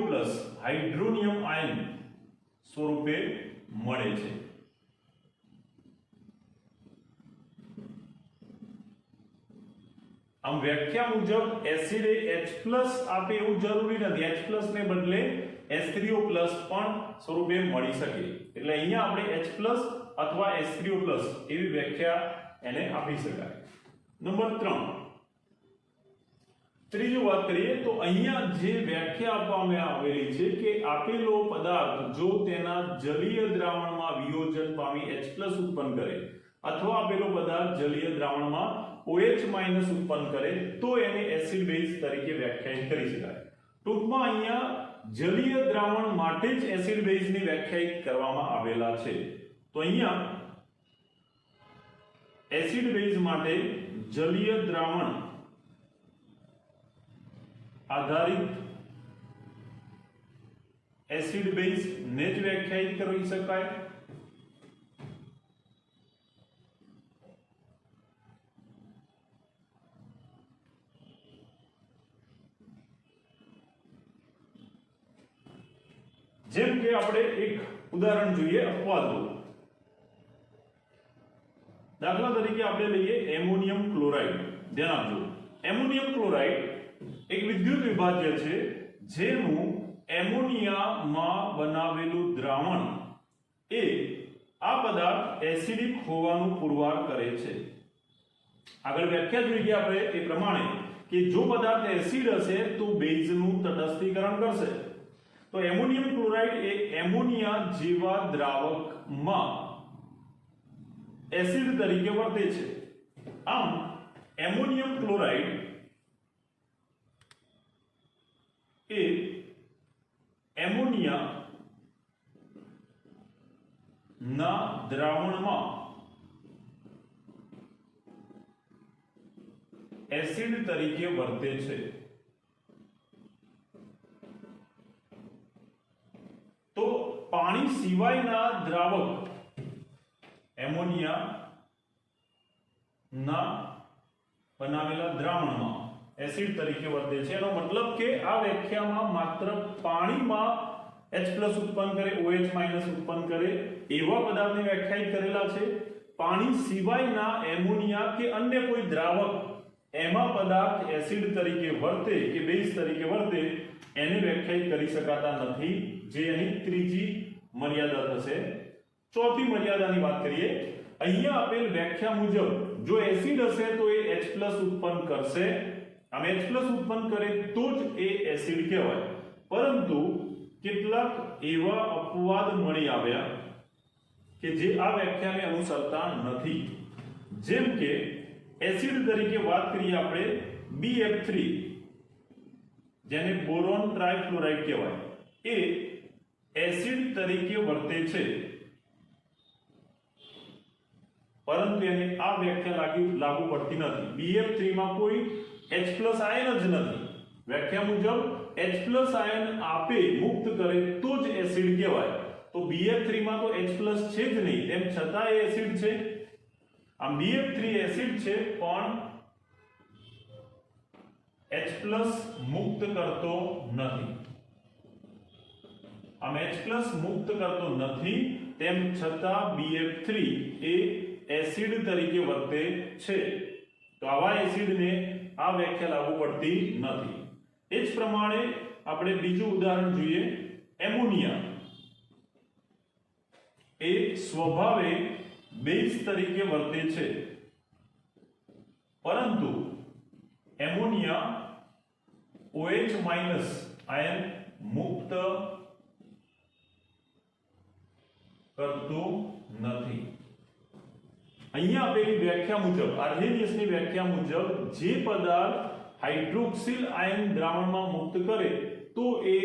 હાઇડ્રોનિયમ આયન સ્વરૂપે મળે છે. આમ વ્યાખ્યા મુજબ એસિડ એ H+ આપે એવું જરૂરી નથી. H+ ને બદલે H3O+ પણ સ્વરૂપે મળી શકે. એટલે અહીંયા આપણે H+ અથવા H3O+ એવી વ્યાખ્યા એને આપી શકાય. નંબર 3, ત્રીજી વાત કરીએ તો અહીંયા જે વ્યાખ્યા આપવામાં આવેલી છે કે આપેલો પદાર્થ જો તેના જલીય દ્રાવણમાં વિયોજન પામી H+ ઉત્પન્ન કરે અથવા આપેલો પદાર્થ જલીય દ્રાવણમાં OH- ઉત્પન્ન કરે તો એને એસિડ બેઝ તરીકે વ્યાખ્યાયિત કરી શકાય. ટૂંકમાં અહીંયા જલીય દ્રાવણ માટે જ એસિડ બેઝની વ્યાખ્યાયિત કરવામાં આવેલા છે. તો અહીંયા એસિડ બેઝ માટે જલીય દ્રાવણ આધારિત એસિડ બેઝ ને જ વ્યાખ્યાયિત કરી શકાય. જેમ કે આપણે એક ઉદાહરણ જોઈએ અપવાદનું. દાખલા તરીકે આપણે લઈએ એમોનિયમ ક્લોરાઇડ. ધ્યાન આપજો, એમોનિયમ ક્લોરાઇડ એક વિદ્યુત વિભાજ્ય છે જેનું એમોનિયામાં બનાવેલું દ્રાવણ એ આ પદાર્થ એસિડિક હોવાનું પુરવાર કરે છે. આગળ વ્યાખ્યા જોઈ ગયા આપણે એ પ્રમાણે કે જો પદાર્થ એસિડ હશે તો બેઝનું તટસ્થીકરણ કરશે. તો એમોનિયમ ક્લોરાઇડ એ એમોનિયા જેવા દ્રાવકમાં એસિડ તરીકે વર્તે છે. આમ એમોનિયમ ક્લોરાઇડ એ એમોનિયા ના દ્રાવણમાં એસિડ તરીકે વર્તે છે। તો પાણી સિવાયના દ્રાવક એમોનિયા ના બનાવેલા દ્રાવણમાં એસિડ તરીકે વર્તે છે। એનો મતલબ કે આ વ્યાખ્યામાં માત્ર પાણીમાં H+ ઉત્પન્ન કરે OH- ઉત્પન્ન કરે એવા પદાર્થને વ્યાખ્યાયિત કરેલા છે। પાણી સિવાયના એમોનિયા કે અન્ય કોઈ દ્રાવક એમાં પદાર્થ એસિડ તરીકે વર્તે કે બેઝ તરીકે વર્તે એને વ્યાખ્યાયિત કરી શકાતા નથી, જે એની ત્રીજી મર્યાદા થશે। ચોથી મર્યાદાની વાત કરીએ, અહીંયા આપેલ વ્યાખ્યા મુજબ જો એસિડ હશે તો એ H+ ઉત્પન્ન કરશે। આમ H+ ઉત્પન્ન કરે તો જ એ એસિડ કહેવાય। પરંતુ કેટલાક એવા અપવાદ મળી આવ્યા કે જે આ વ્યાખ્યાને અનુસરતા નથી। જેમ કે એસિડ તરીકે વાત કરીએ આપણે BF3 જેને બોરોન ટ્રાઇફ્લોરાઇડ કહેવાય, એ એસિડ તરીકે વર્તે છે, પરંતુ એને આ વ્યાખ્યા લાગુ પડતી નથી। BF3 માં કોઈ H+ આયન જ નથી। વ્યાખ્યા મુજબ H+ આયન આપે મુક્ત કરે તો જ એસિડ કહેવાય। તો BF3 માં તો H+ છે જ નહીં, તેમ છતાં એ એસિડ છે। આમ BF3 એસિડ છે પણ H+ મુક્ત કરતો નથી। આમ H+ મુક્ત કરતો નથી, તેમ છતાં BF3 એ એસિડ તરીકે વર્તે છે। તો આવા એસિડને આ વ્યાખ્યા લાગુ પડતી નથી। એ જ પ્રમાણે આપણે બીજું ઉદાહરણ જોઈએ, એમોનિયા એ સ્વભાવે બેઝ તરીકે વર્તે છે, પરંતુ એમોનિયા OH- આયન મુક્ત કરતું નથી। અહીંયા આપેલી વ્યાખ્યા મુજબ, આર્હેનિયસની વ્યાખ્યા મુજબ જે પદાર્થ હાઇડ્રોક્સિલ આયન દ્રાવણમાં મુક્ત કરે તો એ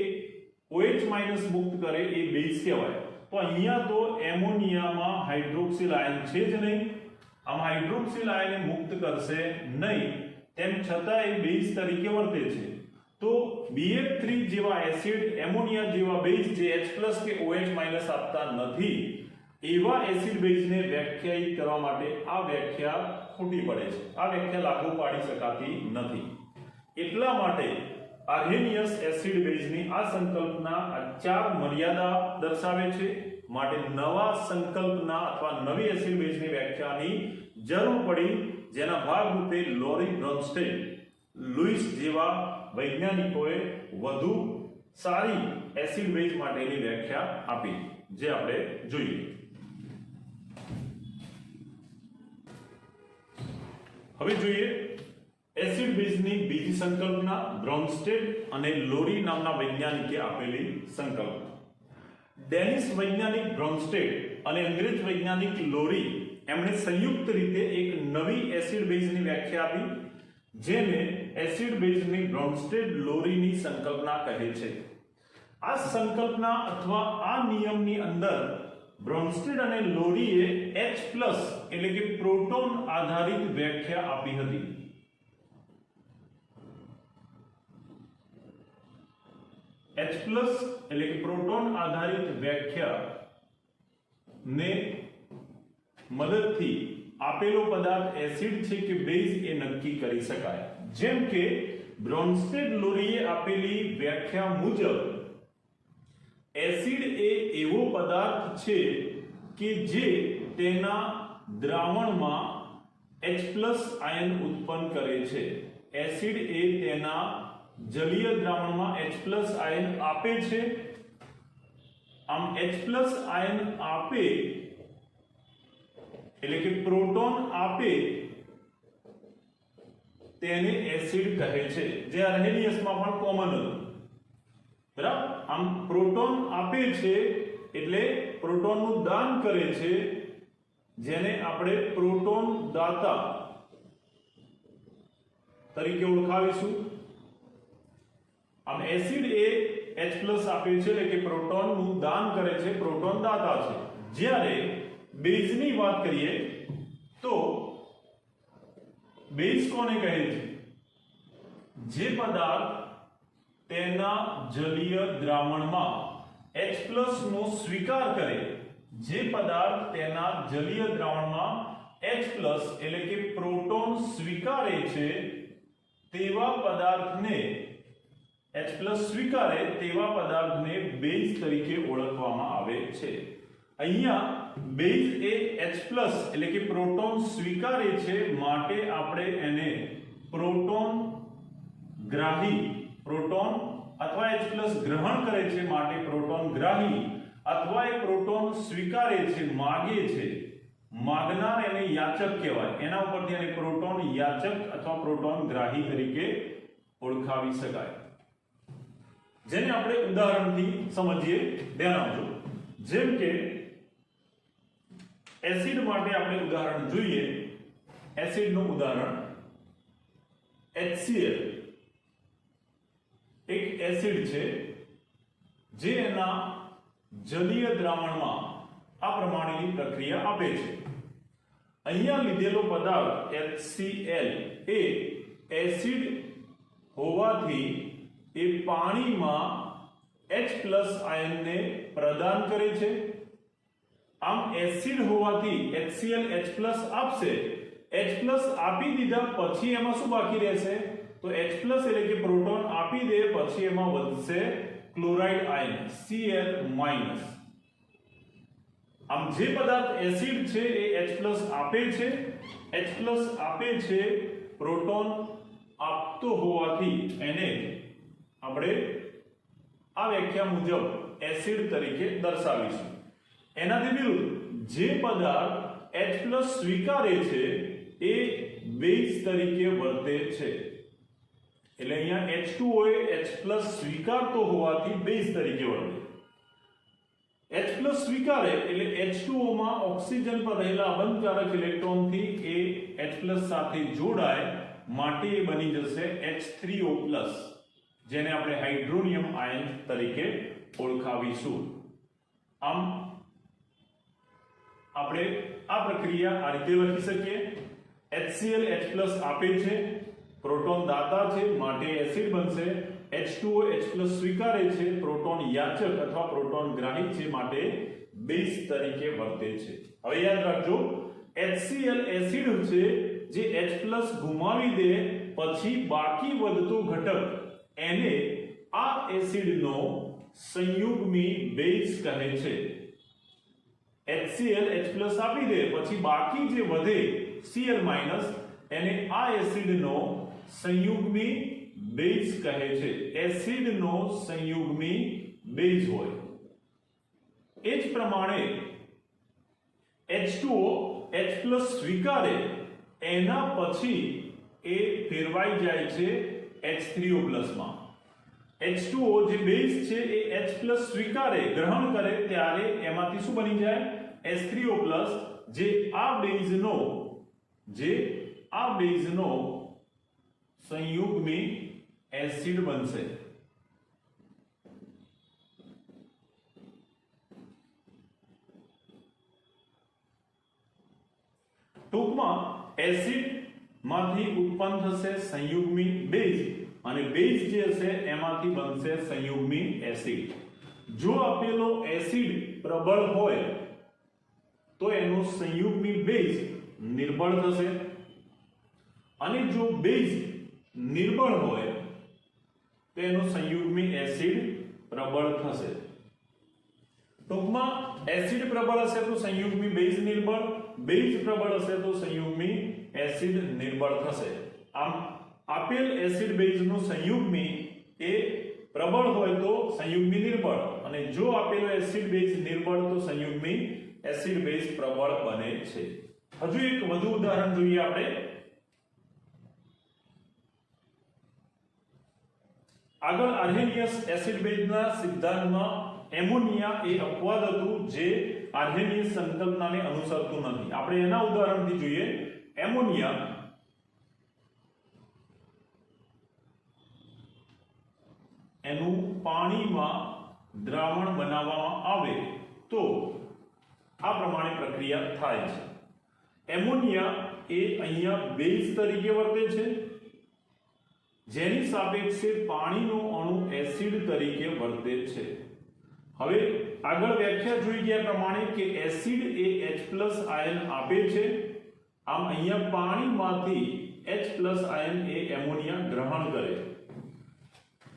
OH- મુક્ત કરે એ બેઝ કહેવાય। તો અહીંયા તો એમોનિયામાં હાઇડ્રોક્સિલ આયન છે જ નહીં, આમ હાઇડ્રોક્સિલ આયન મુક્ત કરશે નહીં, તેમ છતાં એ બેઝ તરીકે વર્તે છે। તો BF3 જેવા એસિડ એમોનિયા જેવા બેઝ જે H+ કે OH- આપતા નથી, એવા એસિડ બેઝને વ્યાખ્યાયિત કરવા માટે આ વ્યાખ્યા ખોટી પડે છે। આ વ્યાખ્યા લાગુ પાડી શકાતી નથી। એટલા માટે આર્હેનિયસ એસિડ બેઝની આ સંકલ્પના આ ચાર મર્યાદા દર્શાવે છે। માટે નવા સંકલ્પના અથવા નવી એસિડ બેઝની વ્યાખ્યાની જરૂર પડી, જેના ભાગરૂપે લોરી બ્રોન્સ્ટેડ, લુઈસ જેવા વૈજ્ઞાનિકોએ વધુ સારી એસિડ બેઝ માટેની વ્યાખ્યા આપી, જે આપણે જોઈએ। હવે જોઈએ એસિડ બેઝની બીજી સંકલ્પના, બ્રોન્સ્ટેડ અને લોરી નામના વૈજ્ઞાનિકે આપેલી સંકલ્પના। ડેનિશ વૈજ્ઞાનિક બ્રોન્સ્ટેડ અને અંગ્રેજ વૈજ્ઞાનિક લોરી એમણે સંયુક્ત રીતે એક નવી એસિડ બેઝની વ્યાખ્યા આપી, જેને એસિડ બેઝની બ્રોન્સ્ટેડ લોરીની સંકલ્પના કહે છે। આ સંકલ્પના અથવા આ નિયમની અંદર બ્રોન્સ્ટેડ અને લોરીએ H+ એટલે કે પ્રોટોન આધારિત વ્યાખ્યા આપી હતી। H+ એટલે કે પ્રોટોન આધારિત વ્યાખ્યા ને મદદથી આપેલો પદાર્થ એસિડ છે કે બેઝ એ નક્કી કરી શકાય। જેમ કે બ્રોન્સ્ટેડ લોરીએ આપેલી વ્યાખ્યા મુજબ એસિડ એ એવો પદાર્થ છે કે જે તેના દ્રાવણમાં H+ આયન ઉત્પન્ન કરે છે। એસિડ એ તેના જલીય દ્રાવણમાં H+ આયન આપે છે। આમ H+ આયન આપે એટલે કે પ્રોટોન આપે તેને એસિડ કહે છે, જે આર્હેનિયસમાં પણ કોમન હતું, બરાબર। આમ પ્રોટોન આપે છે એટલે પ્રોટોનનું દાન કરે છે, જેને આપણે પ્રોટોન દાતા તરીકે ઓળખાવીશું। આમ એસિડ એ H+ આપે છે એટલે કે પ્રોટોનનું દાન કરે છે, પ્રોટોન દાતા છે। જ્યારે બેઝની વાત કરીએ તો બેઝ કોને કહે છે? જે પદાર્થ તેના જલીય દ્રાવણમાં H+ નો સ્વીકાર કરે, જે પદાર્થ તેના જલીય દ્રાવણમાં H+ એટલે કે પ્રોટોન સ્વીકારે છે તેવા પદાર્થને H+ સ્વીકારે તેવા પદાર્થને બેઝ તરીકે ઓળખવામાં આવે છે. અહીંયા બેઝ એ H+ એટલે કે પ્રોટોન સ્વીકારે છે માટે આપણે એને પ્રોટોન ગ્રાહી, પ્રોટોન અથવા H+ ગ્રહણ કરે છે માટે પ્રોટોન ગ્રાહી, અથવા એ પ્રોટોન સ્વીકારે છે, માગે છે, માગનાર એને યાચક કહેવાય. એના ઉપરથી એને પ્રોટોન યાચક અથવા પ્રોટોન ગ્રાહી તરીકે ઓળખાવી શકાય. જેને આપણે ઉદાહરણથી સમજીએ. ધ્યાન આપજો. જેમ કે એસિડ માટે આપણે ઉદાહરણ જોઈએ. એસિડનું ઉદાહરણ HCl એક એસિડ છે જે એના જલીય દ્રાવણમાં આ પ્રમાણેની પ્રક્રિયા આપે છે. અહીંયા લીધેલો પદાર્થ HCl એ એસિડ હોવાથી એ પાણીમાં H+ આયનને પ્રદાન કરે છે. આમ એસિડ હોવાથી HCl H+ આપશે. H+ આપી દીધા પછી એમાં શું બાકી રહેશે? તો H+ એટલે કે પ્રોટોન આપી દે પછી એમાં વધશે ક્લોરાઇડ આયન Cl-. આમ જે પદાર્થ એસિડ છે એ H+ આપે છે, H+ આપે છે, પ્રોટોન આપતો હોવાથી એને આપણે આ વ્યાખ્યા મુજબ એસિડ તરીકે દર્શાવીશું. એનાથી વિરુદ્ધ જે પદાર્થ H+ સ્વીકારે છે એ બેઝ તરીકે વર્તે છે. એટલે અહીંયા H2O એ H+ સ્વીકારતો હોવાથી બેઝ તરીકે વર્તે. H+ સ્વીકારે એટલે H2O માં ઓક્સિજન પર રહેલા અબંધકારક ઇલેક્ટ્રોનથી એ H+ સાથે જોડાય માટે એ બની જશે H3O+, જેને આપણે હાઇડ્રોનિયમ આયન તરીકે ઓળખાવીશું. આમ આપણે આ પ્રક્રિયા આ રીતે લખી શકીએ. HCl H+ આપે છે, પ્રોટોન દાતા છે માટે એસિડ બનશે. H2O H+ સ્વીકારે છે, પ્રોટોન યાચક અથવા પ્રોટોન ગ્રાહી છે માટે બેઝ તરીકે વર્તે છે. હવે યાદ રાખજો, HCl એસિડ છે જે H+ ગુમાવી દે પછી બાકી વધતો ઘટક એને આ એસિડનો સંયુગ્મી બેઝ કહે છે. HCl H+ આપી દે પછી બાકી જે વધે Cl- એને આ એસિડનો સંયુગ્મી બેઝ કહે છે. એસિડનો સંયુગ્મી બેઝ હોય. એ જ પ્રમાણે H2O H+ સ્વીકારે એના પછી એ ફેરવાઈ જાય છે H3O+ માં. H2O જે બેઝ છે એ H+ સ્વીકારે, ગ્રહણ કરે ત્યારે એમાંથી શું બની જાય? H3O+, જે આ બેઝનો સંયુગ્મી એસિડ બનશે. ટૂંકમાં એસિડ માંથી ઉત્પન્ન થશે સંયુગ્મી બેઝ અને બેઝ જે હશે એમાંથી બનશે સંયુગ્મી એસિડ. જો આપેલો એસિડ પ્રબળ હોય તો એનો સંયુગ્મી બેઝ નિર્બળ થશે, અને જો બેઝ નિર્બળ હોય તો એનો સંયુગ્મી એસિડ પ્રબળ થશે. ટૂંકમાં એસિડ પ્રબળ હશે તો સંયુગ્મી બેઝ નિર્બળ, બેઝ પ્રબળ હશે તો સંયુગ્મી એસિડ નિર્બળ થશે. આમ આપેલ એસિડ બેઝનો સંયુગ્મી એ પ્રબળ હોય તો સંયુગ્મી નિર્બળ, અને જો આપેલો એસિડ બેઝ નિર્બળ તો સંયુગ્મી એસિડ બેઝ પ્રબળ બને છે. હજુ એક વધુ ઉદાહરણ જોઈએ આપણે. આગળ આર્હેનિયસ એસિડ બેઝના સિદ્ધાંતમાં એમોનિયા એ અપવાદ હતું જે આર્હેનિયસ સંકલ્પનાને અનુસરતું નથી. આપણે એના ઉદાહરણથી જોઈએ. એમોનિયા એનું પાણીમાં દ્રાવણ બનાવવામાં આવે તો આ પ્રમાણે પ્રક્રિયા થાય છે. એમોનિયા એ અહીંયા બેઝ તરીકે વર્તે છે, જેની સાપેક્ષે પાણીનો અણુ એસિડ તરીકે વર્તે છે. હવે આગળ વ્યાખ્યા જોઈ ગયા પ્રમાણે કે એસિડ એ H+ આયન આપે છે. આમ અહીંયા પાણીમાંથી H+ આયન એ એમોનિયા ગ્રહણ કરે.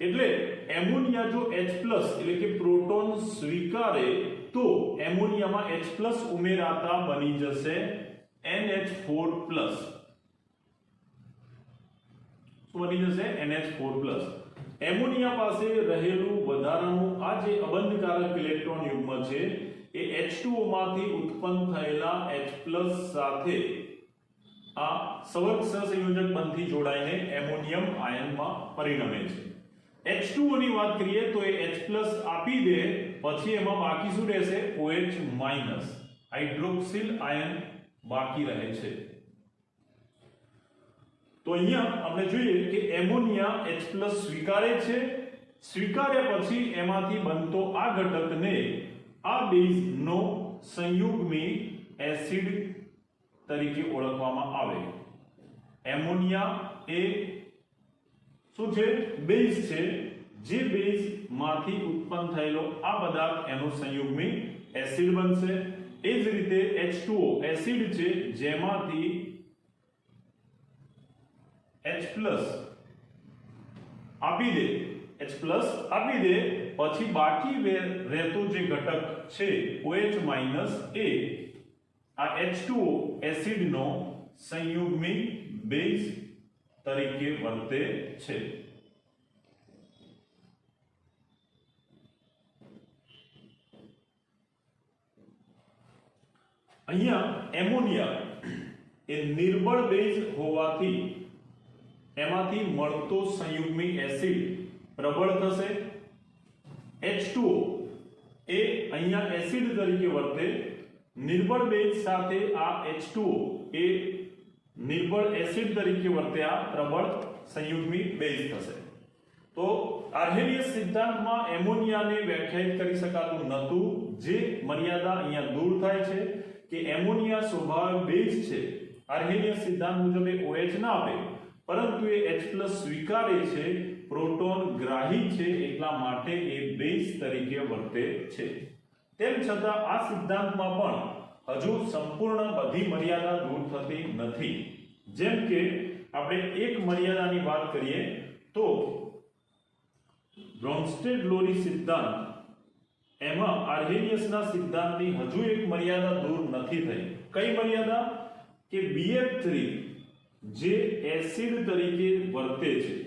એટલે એમોનિયા જો H+ એટલે કે પ્રોટોન સ્વીકારે તો એમોનિયામાં H+ ઉમેરાતા બની જશે NH4+. શું બની જશે? NH4+. એમોનિયા પાસે રહેલું વધારાનું આ જે અબંધકારક ઇલેક્ટ્રોન યુગ્મ છે એ H2O માંથી ઉત્પન્ન થયેલા H+ સાથે આ સવર્ગ સહસંયોજક બંધથી જોડાઈને એમોનિયમ આયનમાં પરિણમે છે. H2O ની વાત કરીએ તો એ H+ આપી દે, પછી એમાં બાકી શું રહેશે? OH- હાઇડ્રોક્સિલ આયન બાકી રહે છે. તો અહીંયા આપણે જોઈએ કે એમોનિયા H+ સ્વીકારે છે. સ્વીકાર્યા પછી એમાંથી બનતો આ ઘટકને આ બેઝનો સંયુગ્મી એસિડ તરીકે ઓળખવામાં આવે. એમોનિયા એ શું છે? બેઝ છે. જે બેઝ માંથી ઉત્પન્ન થયેલો આ પદાર્થ એનો સંયુગ્મી એસિડ બનશે. એ જ રીતે H2O એસિડ છે, જેમાંથી H+ આપી દે, પછી બાકી રહેતો જે ઘટક છે OH- એ આ H2O એસિડનો સંયુગ્મી બેઝ તરીકે વર્તે છે. અહીંયા એમોનિયા એ નિર્બળ બેઝ હોવાથી એમાંથી મળતો સંયુગ્મી એસિડ પ્રબળ થશે. H2O એ અહીંયા એસિડ તરીકે વર્તે. નિર્બળ બેઝ સાથે આ H2O એ નિર્બળ એસિડ તરીકે વર્તે, આ પ્રબળ સંયુગ્મી બેઝ થશે. તો આર્હેનિયસ સિદ્ધાંતમાં એમોનિયાને વ્યાખ્યાયિત કરી શકાતું નહોતું. જે મર્યાદા અહીંયા દૂર થાય છે કે એમોનિયા સ્વભાવે બેઝ છે. આર્હેનિયસ સિદ્ધાંત મુજબ એ OH ના આપે, પરંતુ એ H+ સ્વીકારે છે, પ્રોટોન ગ્રાહી છે, એટલા માટે એ બેઝ તરીકે વર્તે છે. તેમ છતાં આ સિદ્ધાંતમાં પણ હજુ સંપૂર્ણ બધી મર્યાદા દૂર થતી નથી. જેમ કે આપણે એક મર્યાદાની વાત કરીએ તો બ્રોન્સ્ટેડ-લોરી સિદ્ધાંત, એમાં આર્હેનિયસના સિદ્ધાંતની હજુ એક મર્યાદા દૂર નથી થઈ. કઈ મર્યાદા? કે BF3 જે એસિડ તરીકે વર્તે છે,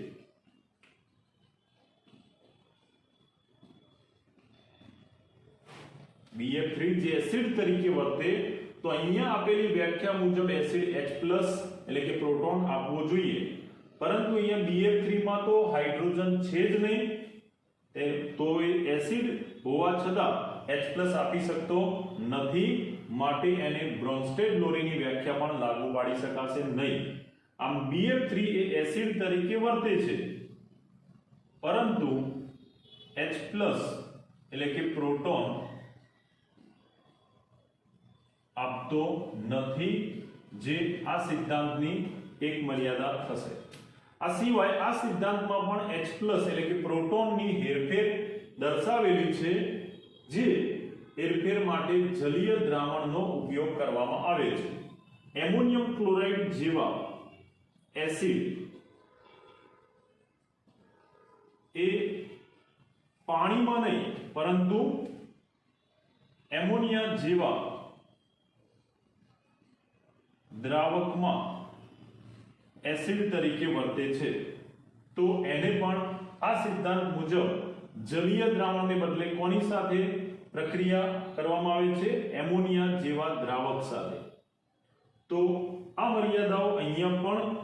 BF3 જે એસિડ તરીકે વર્તે, તો અહીંયા આપેલી વ્યાખ્યા મુજબ એસિડ H+ એટલે કે પ્રોટોન આપવો જોઈએ, પરંતુ અહીંયા BF3 માં તો હાઇડ્રોજન છે જ નહીં, તો એ એસિડ હોવા છતાં H+ આપી શકતો નથી. માટે એને બ્રોન્સ્ટેડ-લોરીની વ્યાખ્યા પણ લાગુ પાડી શકાશે નહીં. આમ BF3 એ એસિડ તરીકે વર્તે છે, પરંતુ H+ એટલે કે પ્રોટોન આપતો નથી, જે આ સિદ્ધાંતની એક મર્યાદા થશે. આ સિવાય આ સિદ્ધાંતમાં પણ H+ એટલે કે પ્રોટોનની હેરફેર દર્શાવેલી છે, જે હેરફેર માટે જલીય દ્રાવણનો ઉપયોગ કરવામાં આવે છે. એમોનિયમ ક્લોરાઇડ જેવા એસિડ એ પાણીમાં નહીં, પરંતુ એમોનિયા જેવા દ્રાવકમાં એસિડ તરીકે વર્તે છે. તો એને પણ આ સિદ્ધાંત મુજબ જલીય દ્રાવણને બદલે કોની સાથે પ્રક્રિયા કરવામાં આવે છે? એમોનિયા જેવા દ્રાવક સાથે. તો આ મર્યાદાઓ અહીંયા પણ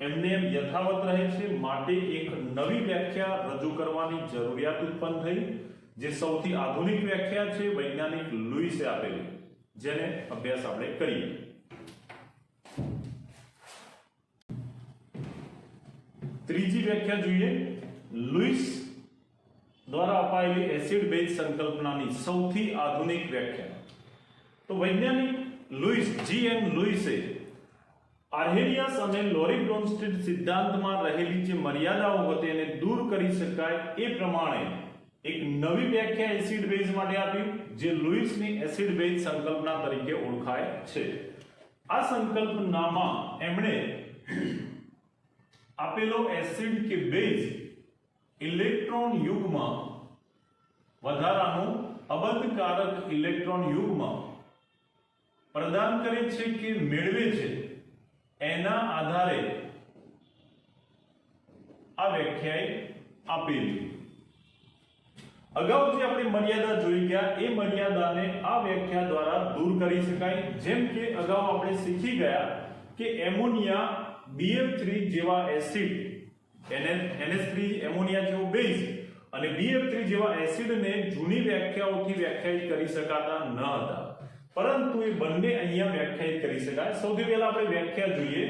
એમને યથાવત રહે છે. માટે એક નવી વ્યાખ્યા રજૂ કરવાની જરૂરિયાત ઉત્પન્ન થઈ, જે સૌથી આધુનિક વ્યાખ્યા છે વૈજ્ઞાનિક લુઈસે આપેલી, જેને અભ્યાસ આપણે કરીએ. ત્રીજી વ્યાખ્યા જોઈએ. લુઈસ દ્વારા અપાયેલી એસિડ બેઝ સંકલ્પનાની સૌથી આધુનિક વ્યાખ્યા. તો વૈજ્ઞાનિક લુઈસ G.N. લુઈસે આર્હેનિયસ અને લોરી બ્રોન્સ્ટેડ સિદ્ધાંતમાં રહેલી જે મર્યાદાઓ હતી એને દૂર કરી શકાય એ પ્રમાણે એક નવી વ્યાખ્યા એસિડ બેઝ માટે આપી, જે લુઈસની એસિડ બેઝ સંકલ્પના તરીકે ઓળખાય છે. આ સંકલ્પનામાં એમણે આપેલો એસિડ કે બેઝ ઇલેક્ટ્રોન યુગ્મ વધારાનું અબંધકારક ઇલેક્ટ્રોન યુગ્મ પ્રદાન કરે છે કે મેળવે છે એના આધારે આ વ્યાખ્યાએ આપેલી. અગાઉ જે આપણે મર્યાદા જોઈ ગયા એ મર્યાદાને આ વ્યાખ્યા દ્વારા દૂર કરી શકાય. જેમ કે અગાઉ આપણે શીખી ગયા કે એમોનિયા BF3 જેવા એસિડ NH3 એમોનિયા જેવો બેઝ અને BF3 જેવા એસિડને જૂની વ્યાખ્યાઓથી વ્યાખ્યાયિત કરી શકાતા ન હતા, પરંતુ એ બંને અહીંયા વ્યાખ્યાયિત કરી શકાય. સૌથી પહેલા આપણે વ્યાખ્યા જોઈએ.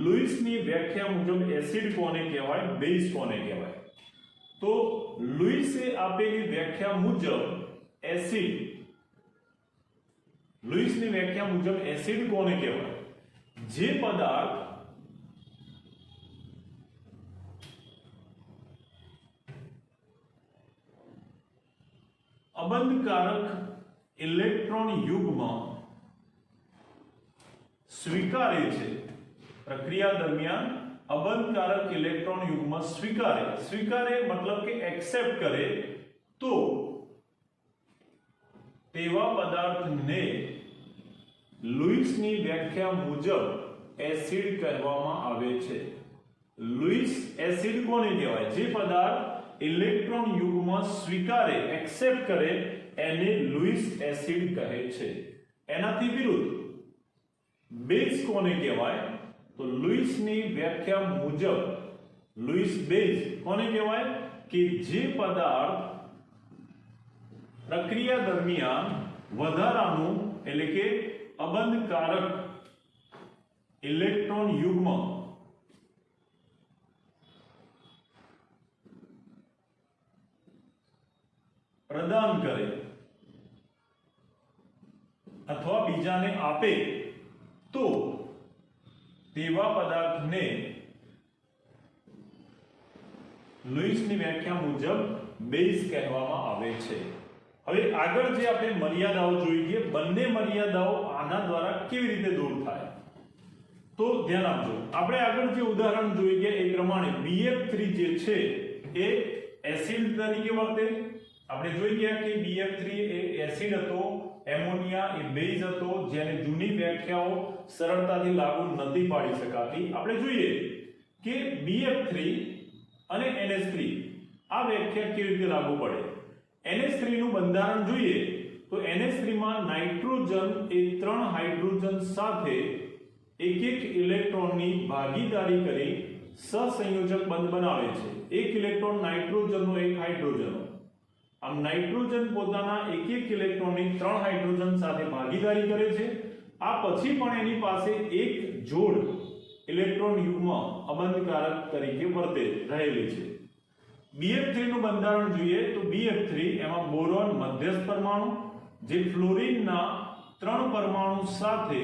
લુઈસની વ્યાખ્યા મુજબ એસિડ કોને કહેવાય, બેઝ કોને કહેવાય? તો લુઈસે આપેલી વ્યાખ્યા મુજબ એસિડ, લુઈસની વ્યાખ્યા મુજબ એસિડ કોને કહેવાય? જે પદાર્થ અબંધકારક ઇલેક્ટ્રોન યુગ્મ સ્વીકારે છે, પ્રક્રિયા દરમિયાન અબંધકારક ઇલેક્ટ્રોન યુગ્મ સ્વીકારે મતલબ કે એક્સેપ્ટ કરે, તો તેવા પદાર્થને લુઈસની વ્યાખ્યા મુજબ એસિડ કહેવામાં આવે છે. લુઈસ એસિડ કોને કહેવાય? જે પદાર્થ ઇલેક્ટ્રોન યુગ્મ સ્વીકારે, એક્સેપ્ટ કરે એને લુઈસ એસિડ કહે છે. એનાથી વિરુદ્ધ બેઝ કોને કહેવાય? તો લુઈસની વ્યાખ્યા મુજબ લુઈસ બેઝ કોને કહેવાય? કે જે પદાર્થ પ્રક્રિયા દરમિયાન વધારાનું એટલે કે અબંધકારક ઇલેક્ટ્રોન યુગ્મ પ્રદાન કરે અથવા બીજાને આપે, તો તેવા પદાર્થને લુઈસની વ્યાખ્યા મુજબ બેઝ કહેવામાં આવે છે. હવે આગળ જે આપણે મર્યાદાઓ જોઈ ગયા, બંને મર્યાદાઓ આના દ્વારા કેવી રીતે દૂર થાય તો ધ્યાન આપજો. આપણે આગળ જે ઉદાહરણ જોઈ ગયા એ પ્રમાણે BF3 જે છે એ એસિડ તરીકે વર્તે. આપણે જોઈ ગયા કે BF3 એ એસિડ હતો, એમોનિયા એ બેઝ હતો, જેને જૂની વ્યાખ્યાઓ સરળતાથી લાગુ નથી પાડી શકાતી. આપણે જોઈએ કે BF3 અને NH3 આ વ્યાખ્યા કેવી રીતે લાગુ પડે. NH3 નું બંધારણ જોઈએ તો NH3 માં નાઇટ્રોજન એ 3 હાઇડ્રોજન સાથે એક ઇલેક્ટ્રોનની ભાગીદારી કરી સહસંયોજક બંધ બનાવે છે. એક ઇલેક્ટ્રોન નાઇટ્રોજનનો, એક હાઇડ્રોજનનો. આમ નાઇટ્રોજન પોતાના એક ઇલેક્ટ્રોનની 3 હાઇડ્રોજન સાથે ભાગીદારી કરે છે. આ પછી પણ એની પાસે એક જોડ ઇલેક્ટ્રોન યુગ્મ અબંધકારક તરીકે વર્તે રહેલી છે. BF3 નું બંધારણ જોઈએ તો BF3 એમાં બોરોન મધ્યસ્થ પરમાણુ, જે ફ્લોરિનના 3 પરમાણુ સાથે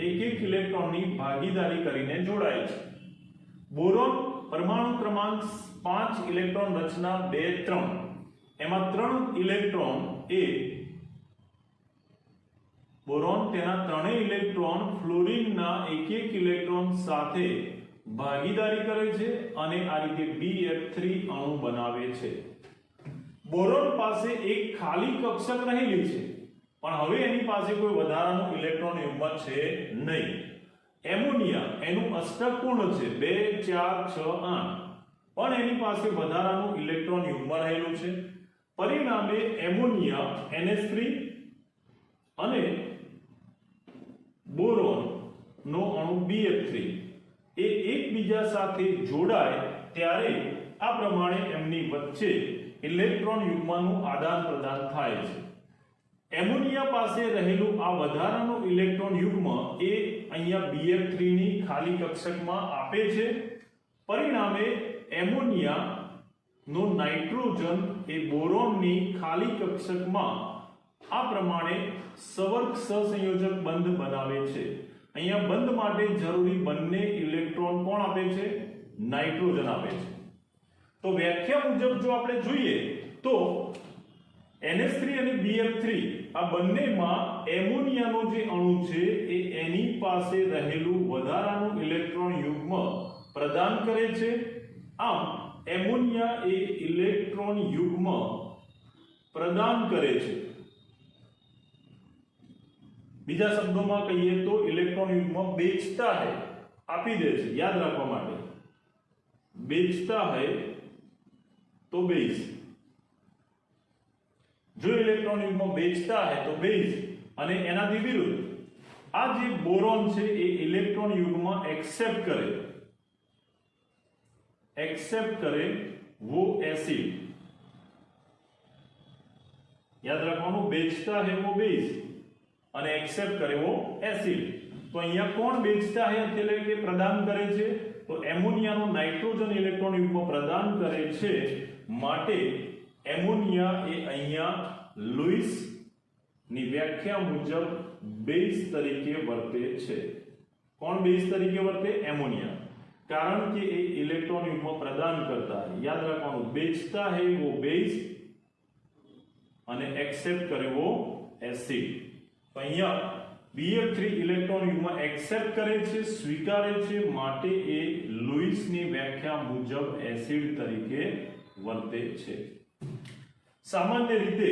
એક ઇલેક્ટ્રોનની ભાગીદારી કરીને જોડાય છે. બોરોન પરમાણુ ક્રમાંક 5 ઇલેક્ટ્રોન રચના 2 3, એમાં 3 ઇલેક્ટ્રોન એ બોરોન તેના ત્રણેય ઇલેક્ટ્રોન ફ્લોરિનના એક ઇલેક્ટ્રોન સાથે ભાગીદારી કરે છે અને આ રીતે BF3 અણુ બનાવે છે. બોરોન પાસે એક ખાલી કક્ષક રહેલી છે, પણ હવે એની પાસે કોઈ વધારાનું ઇલેક્ટ્રોન યુગ્મ છે નહીં. એમોનિયા એનું અષ્ટક પૂર્ણ છે 2 4 6 8, પણ એની પાસે વધારાનું ઇલેક્ટ્રોન યુગ્મ રહેલું છે. પરિણામે એમોનિયા NH3 અને બોરોન નો અણુ BF3 એ એકબીજા સાથે જોડાય ત્યારે આ પ્રમાણે એમની વચ્ચે ઇલેક્ટ્રોન યુગ્મનું આદાન પ્રદાન થાય છે. એમોનિયા પાસે રહેલું આ વધારાનું ઇલેક્ટ્રોન યુગ્મ એ અહીંયા BF3 ની ખાલી કક્ષકમાં આપે છે. પરિણામે એમોનિયા નો નાઇટ્રોજન એ બોરોનની ખાલી કક્ષકમાં આ પ્રમાણે સવર્ગ સહસંયોજક બંધ બનાવે છે. અહીંયા બંધ માટે જરૂરી બંને ઇલેક્ટ્રોન કોણ આપે છે? નાઇટ્રોજન આપે છે. તો વ્યાખ્યા મુજબ જો આપણે જોઈએ તો NH3 અને BF3 આ બંનેમાં એમોનિયાનો જે અણુ છે એ એની પાસે રહેલું વધારાનું ઇલેક્ટ્રોન યુગ્મ પ્રદાન કરે છે. આમ એમોનિયા એ ઇલેક્ટ્રોન યુગ્મ પ્રદાન કરે છે. બીજા શબ્દોમાં કહીએ તો ઇલેક્ટ્રોન યુગ્મ बेचता है, આપી દે છે. યાદ રાખવા માટે, बेचता है तो बेस. जो इलेक्ट्रॉन युग्म बेचता है तो बेस અને એનાથી વિરુદ્ધ આ જે બોરોન છે એ ઇલેક્ટ્રોન યુગ્મ एक्सेप्ट करे वो एसिड. याद रखવાનું, बेचता है वो बेस અને एक्सेप्ट करे वो एसिड. તો અહીંયા કોણ बेचता है એટલે કે પ્રદાન કરે છે? તો એમોનિયાનો નાઇટ્રોજન ઇલેક્ટ્રોન યુગ્મ પ્રદાન કરે છે. માટે એમોનિયા એ અહીંયા લુઈસ ની વ્યાખ્યા મુજબ બેઝ તરીકે વર્તે છે. કોણ બેઝ તરીકે વર્તે? એમોનિયા. કારણ કે એ ઇલેક્ટ્રોન યુગ્મ પ્રદાન કરતા है. યાદ રાખવાનું, बेचता है वो बेस અને एक्सेप्ट करे वो एसिड. તો અહીંયા BF3 ઇલેક્ટ્રોન યુગ્મ एक्सेप्ट કરે છે, સ્વીકારે છે. માટે એ લુઈસ ની વ્યાખ્યા મુજબ એસિડ તરીકે વર્તે છે. સામાન્ય રીતે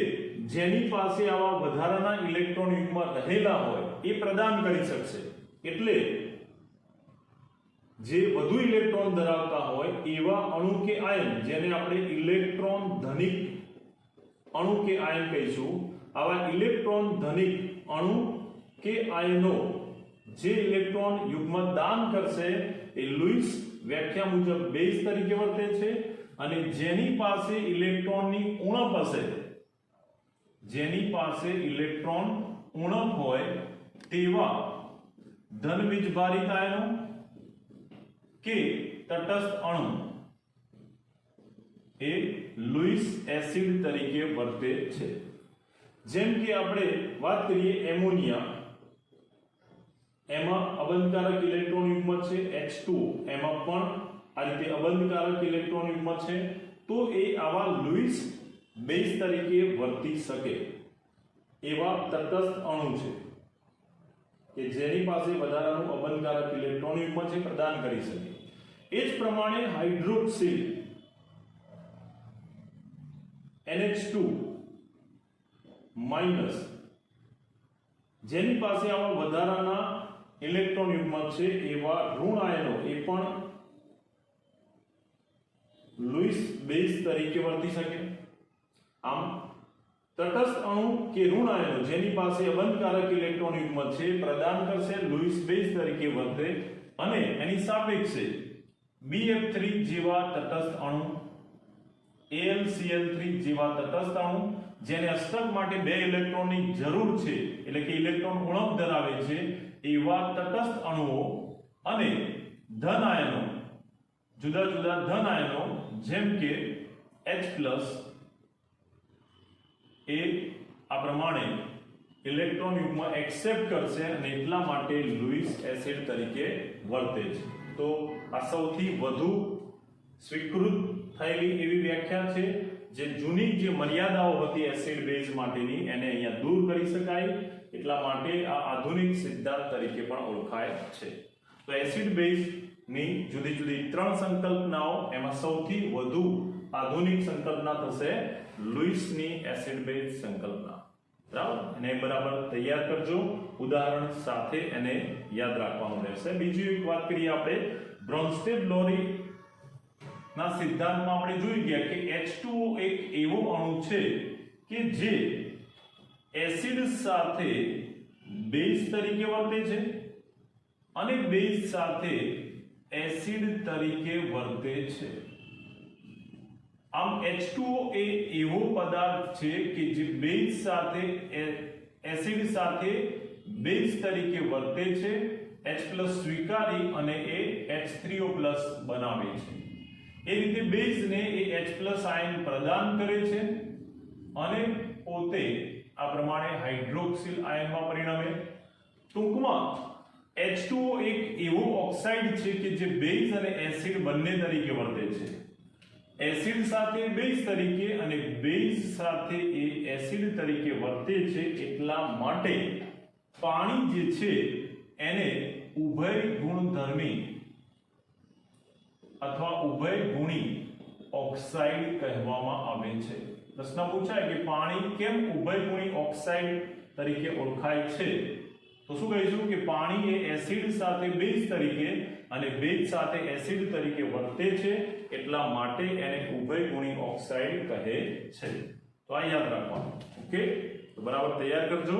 જેની પાસે આવા વધારાના ઇલેક્ટ્રોન યુગ્મ રહેલા હોય એ પ્રદાન કરી શકશે. એટલે જે વધુ ઇલેક્ટ્રોન ધરાવતા હોય એવા અણુ કે આયન, જેને આપણે ઇલેક્ટ્રોન ધનિક અણુ કે આયન કહીશું, આવા ઇલેક્ટ્રોન ધનિક અણુ કે આયનો જે ઇલેક્ટ્રોન યુગ્મ દાન કરશે એ લુઈસ વ્યાખ્યા મુજબ બેઝ તરીકે વર્તે છે. અને જેની પાસે ઇલેક્ટ્રોનની ઉણપ હશે, જેની પાસે ઇલેક્ટ્રોન ઉણપ હોય તેવા ધન વીજભારિત આયનો કે તટસ્થ અણુ એ લુઈસ એસિડ તરીકે વર્તે છે. જેમ કે આપણે વાત કરીએ એમોનિયા, એમાં અબંધકારક ઇલેક્ટ્રોન યુગ્મ છે H2, એમાં પણ આ રીતે અબંધકારક ઇલેક્ટ્રોન યુગ્મ છે. તો એ આવા લુઈસ બેઝ તરીકે વર્તી શકે એવા તટસ્થ અણુ છે કે જેની પાસે વધારાનું અબંધકારક ઇલેક્ટ્રોન યુગ્મ છે, પ્રદાન કરી શકે. એ જ પ્રમાણે હાઇડ્રોક્સિલ NH2 માઈનસ, જેની પાસે આવા વધારાના ઇલેક્ટ્રોન યુગ્મ છે એવા ઋણ આયનો એ પણ લુઈસ બેઝ તરીકે વર્તી શકે. આમ તટસ્થ અણુ કે ઋણ આયનો જેની પાસે અબંધકારક ઇલેક્ટ્રોન યુગ્મ છે પ્રદાન કરશે, લુઈસ બેઝ તરીકે વર્તે. અને એની સાપેક્ષે BF3 જેવા તટસ્થ અણુ, AlCl3 જેવા તટસ્થ અણુ જેને અષ્ટક માટે 2 ઇલેક્ટ્રોનની જરૂર છે, એટલે કે ઇલેક્ટ્રોન ઉણપ ધરાવે છે, એવા તટસ્થ અણુઓ અને ધન આયનો, જુદા જુદા ધન આયનો જેમ કે H+ એ આ પ્રમાણે ઇલેક્ટ્રોન યુગ્મ एक्सेप्ट કરશે અને એટલા માટે લુઈસ એસિડ તરીકે વર્તે છે. તો આ સૌથી વધુ સ્વીકૃત થયેલી એવી વ્યાખ્યા છે. જે જૂની જે મર્યાદાઓ હતી એસિડ બેઝ માટેની એને અહીંયા દૂર કરી શકાય, એટલા માટે આ આધુનિક સિદ્ધાંત તરીકે પણ ઓળખાય છે. તો એસિડ બેઝ ની જુદી જુદી 3 સંકલ્પનાઓ, એમાં સૌથી વધુ આધુનિક સંકલ્પના થશે લુઈસની એસિડ બેઝ સંકલ્પના. બરાબર, એને બરાબર તૈયાર કરજો, ઉદાહરણ સાથે એને યાદ રાખવાનું રહેશે. બીજી એક વાત કરીએ આપણે બ્રોન્સ્ટેડ-લોરી ના સિદ્ધાંતમાં આપણે જોઈ ગયા કે H2O એક એવો અણુ છે કે જે એસિડ સાથે બેઝ તરીકે વર્તે છે અને બેઝ સાથે એસિડ તરીકે વર્તે છે. આમ H2O એ એવો પદાર્થ છે કે જે બેઝ સાથે એસિડ સાથે બેઝ તરીકે વર્તે છે, H+ સ્વીકારી અને એ H3O+ બનાવે છે. એ રીતે બેઝને એ H+ આયન પ્રદાન કરે છે અને પોતે આ પ્રમાણે હાઇડ્રોક્સિલ આયનમાં પરિણમે. ટૂંકમાં H2O એક એવો ઓક્સાઇડ છે કે જે બેઝ અને એસિડ બંને તરીકે વર્તે છે. એસિડ સાથે બેઝ તરીકે અને બેઝ સાથે એ એસિડ તરીકે વર્તે છે. એટલા માટે પાણી જે છે એને ઉભય ગુણધર્મી અથવા ઉભય ગુણી ઓક્સાઇડ કહેવામાં આવે છે. પ્રશ્ન પૂછાય કે પાણી કેમ ઉભય ગુણી ઓક્સાઇડ તરીકે ઓળખાય છે, તો શું કહીશું કે પાણી એ એસિડ સાથે બેઝ તરીકે અને બેઝ સાથે એસિડ તરીકે વર્તે છે, એટલા માટે એને ઉભય ગુણી ઓક્સાઇડ કહે છે. તો આ યાદ રાખવાનું. ઓકે, તો બરાબર તૈયાર કરજો.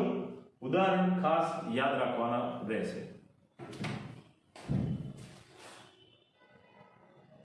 ઉદાહરણ ખાસ યાદ રાખવાના રહેશે.